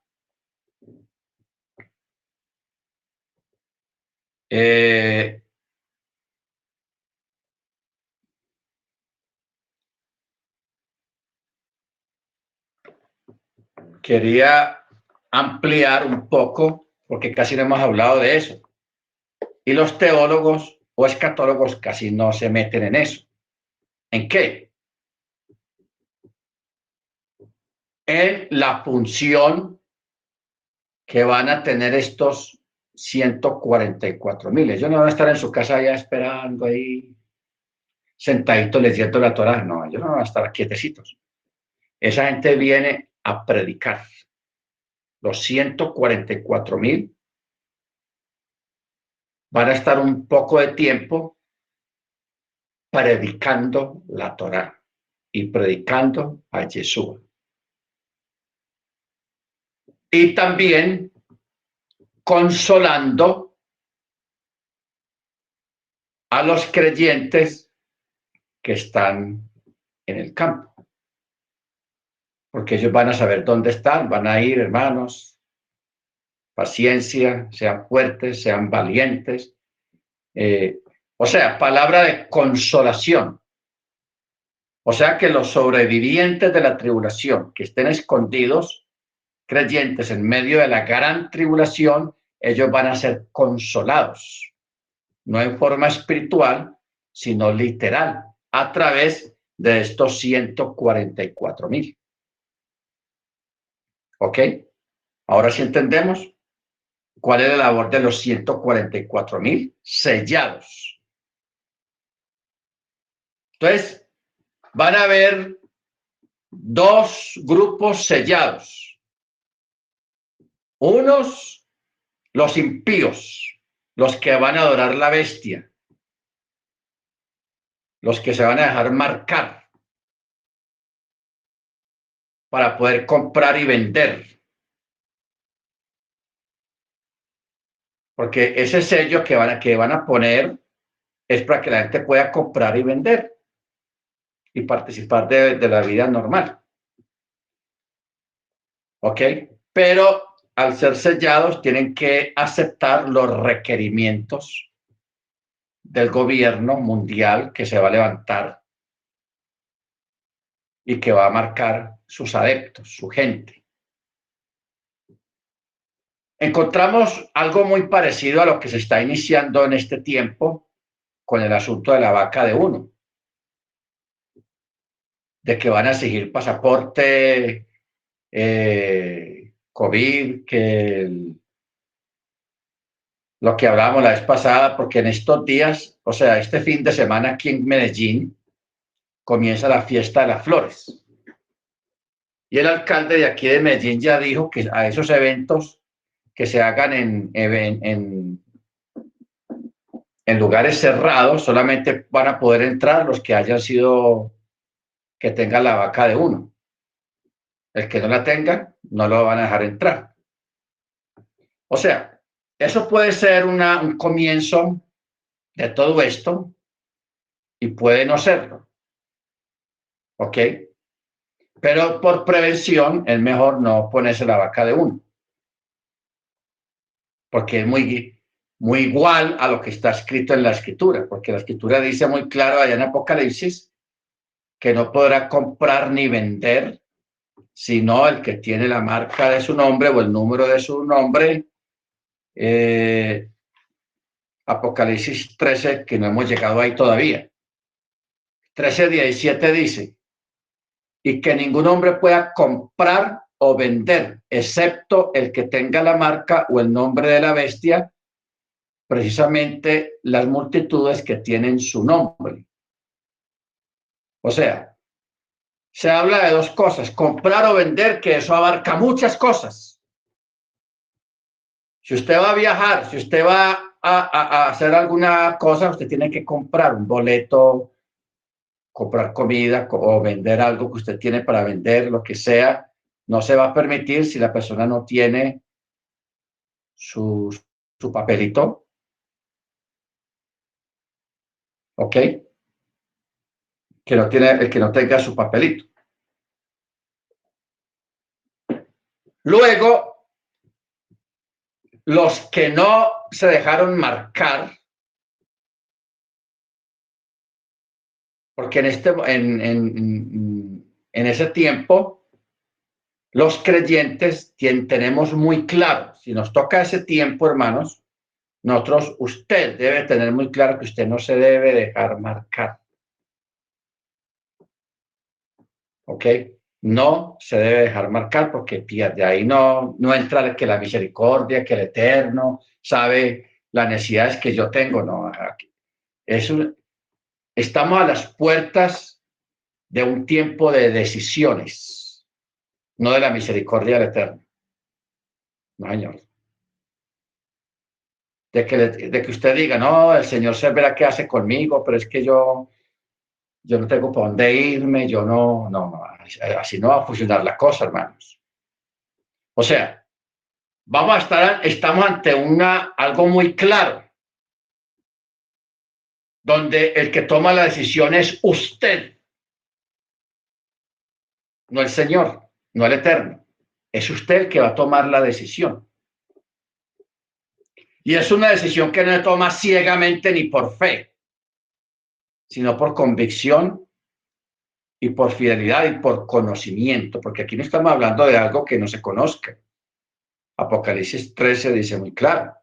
ampliar un poco, porque casi no hemos hablado de eso. Y los teólogos o escatólogos casi no se meten en eso. ¿En qué? En la función que van a tener estos 144,000. Ellos no van a estar en su casa ya esperando ahí, sentaditos leyendo la Torá. No, ellos no van a estar quietecitos. Esa gente viene a predicar. Los 144,000 van a estar un poco de tiempo predicando la Torá y predicando a Jesús. Y también consolando a los creyentes que están en el campo. Porque ellos van a saber dónde están, van a ir, hermanos, paciencia, sean fuertes, sean valientes. O sea, palabra de consolación. O sea que los sobrevivientes de la tribulación, que estén escondidos, creyentes en medio de la gran tribulación, ellos van a ser consolados, no en forma espiritual, sino literal, a través de estos 144,000. ¿Ok? Ahora sí entendemos cuál es la labor de los 144,000 sellados. Entonces, van a haber dos grupos sellados. Unos, los impíos, los que van a adorar la bestia, los que se van a dejar marcar para poder comprar y vender. Porque ese sello que van a poner es para que la gente pueda comprar y vender y participar de la vida normal. ¿Ok? Pero al ser sellados tienen que aceptar los requerimientos del gobierno mundial que se va a levantar y que va a marcar sus adeptos, su gente. Encontramos algo muy parecido a lo que se está iniciando en este tiempo con el asunto de la vaca de uno. de que van a exigir pasaporte, COVID, lo que hablábamos la vez pasada, porque en estos días, o sea, este fin de semana aquí en Medellín, comienza la fiesta de las flores. Y el alcalde de aquí de Medellín ya dijo que a esos eventos que se hagan en lugares cerrados, solamente van a poder entrar los que hayan sido, que tengan la vaca de uno. El que no la tenga, no lo van a dejar entrar. O sea, eso puede ser un comienzo de todo esto y puede no serlo. ¿Ok? Pero por prevención es mejor no ponerse la vaca de uno. Porque es muy igual a lo que está escrito en la escritura. Porque la escritura dice muy claro allá en Apocalipsis que no podrá comprar ni vender sino el que tiene la marca de su nombre o el número de su nombre. Apocalipsis 13, que no hemos llegado ahí todavía. 13:17 dice, y que ningún hombre pueda comprar o vender, excepto el que tenga la marca o el nombre de la bestia, precisamente las multitudes que tienen su nombre. O sea, se habla de dos cosas, comprar o vender, que eso abarca muchas cosas. Si usted va a viajar, si usted va a hacer alguna cosa, usted tiene que comprar un boleto, comprar comida o vender algo que usted tiene para vender, lo que sea. No se va a permitir si la persona no tiene su papelito. ¿Ok? El que no tenga su papelito. Luego, los que no se dejaron marcar, porque en ese tiempo, los creyentes tenemos muy claro, si nos toca ese tiempo, hermanos, usted debe tener muy claro que usted no se debe dejar marcar. ¿Ok? No se debe dejar marcar porque de ahí no entra que la misericordia, que el Eterno sabe las necesidades que yo tengo. No, estamos a las puertas de un tiempo de decisiones, no de la misericordia del Eterno. No, señor. De que usted diga, no, el Señor se verá qué hace conmigo, pero es que yo no tengo para dónde irme, no, así no va a funcionar la cosa, hermanos. O sea, estamos ante algo muy claro, donde el que toma la decisión es usted, no el Señor, no el Eterno. Es usted el que va a tomar la decisión. Y es una decisión que no se toma ciegamente ni por fe, sino por convicción y por fidelidad y por conocimiento, porque aquí no estamos hablando de algo que no se conozca. Apocalipsis 13 dice muy claro,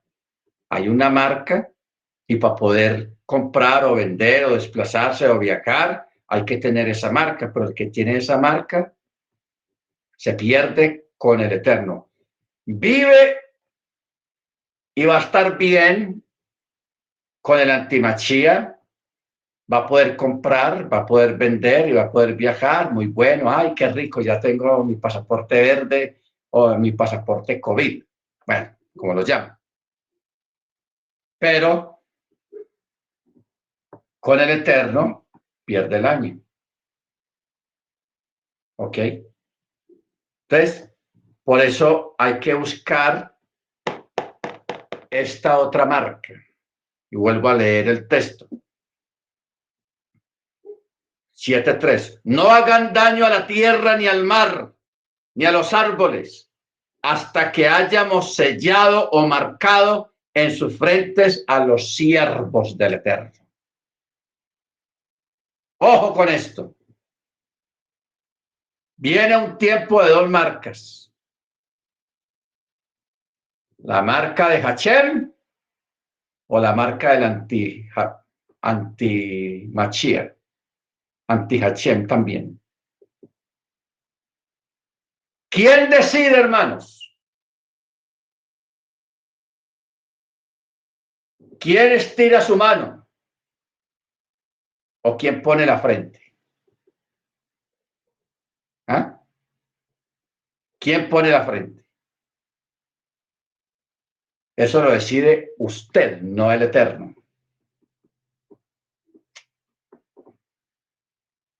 hay una marca y para poder comprar o vender o desplazarse o viajar hay que tener esa marca, pero el que tiene esa marca se pierde con el Eterno. Vive y va a estar bien con el antimachía, va a poder comprar, va a poder vender y va a poder viajar, muy bueno, ay, qué rico, ya tengo mi pasaporte verde o mi pasaporte COVID, bueno, como lo llaman. Pero con el Eterno pierde el año. ¿Ok? Entonces, por eso hay que buscar esta otra marca. Y vuelvo a leer el texto. 7:3. No hagan daño a la tierra, ni al mar, ni a los árboles, hasta que hayamos sellado o marcado en sus frentes a los siervos del Eterno. Ojo con esto. Viene un tiempo de dos marcas. La marca de Hachem o la marca del anti-Mashiach, anti-Hachem también. ¿Quién decide, hermanos? ¿Quién estira su mano? ¿O quién pone la frente? ¿Ah? ¿Quién pone la frente? Eso lo decide usted, no el Eterno.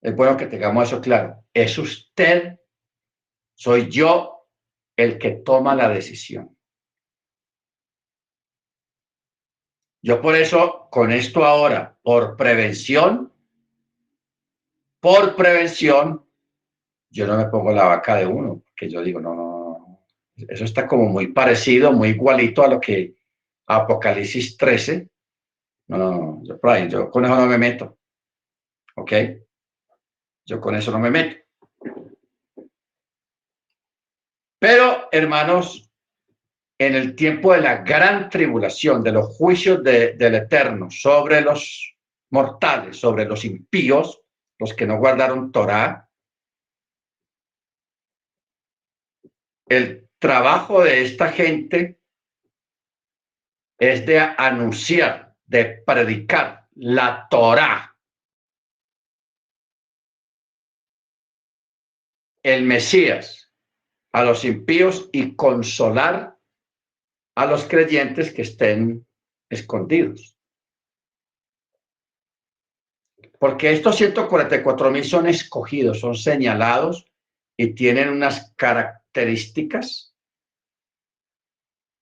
Es bueno que tengamos eso claro. Es usted, soy yo el que toma la decisión. Yo por eso, con esto ahora, por prevención, yo no me pongo la vaca de uno, porque yo digo, no. Eso está como muy parecido, muy igualito a lo que Apocalipsis 13. No. Yo con eso no me meto. ¿Ok? Yo con eso no me meto. Pero, hermanos, en el tiempo de la gran tribulación, de los juicios del Eterno sobre los mortales, sobre los impíos, los que no guardaron Torá, el trabajo de esta gente es de anunciar, de predicar la Torá, el Mesías, a los impíos y consolar a los creyentes que estén escondidos. Porque estos 144,000 son escogidos, son señalados y tienen unas características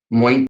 muy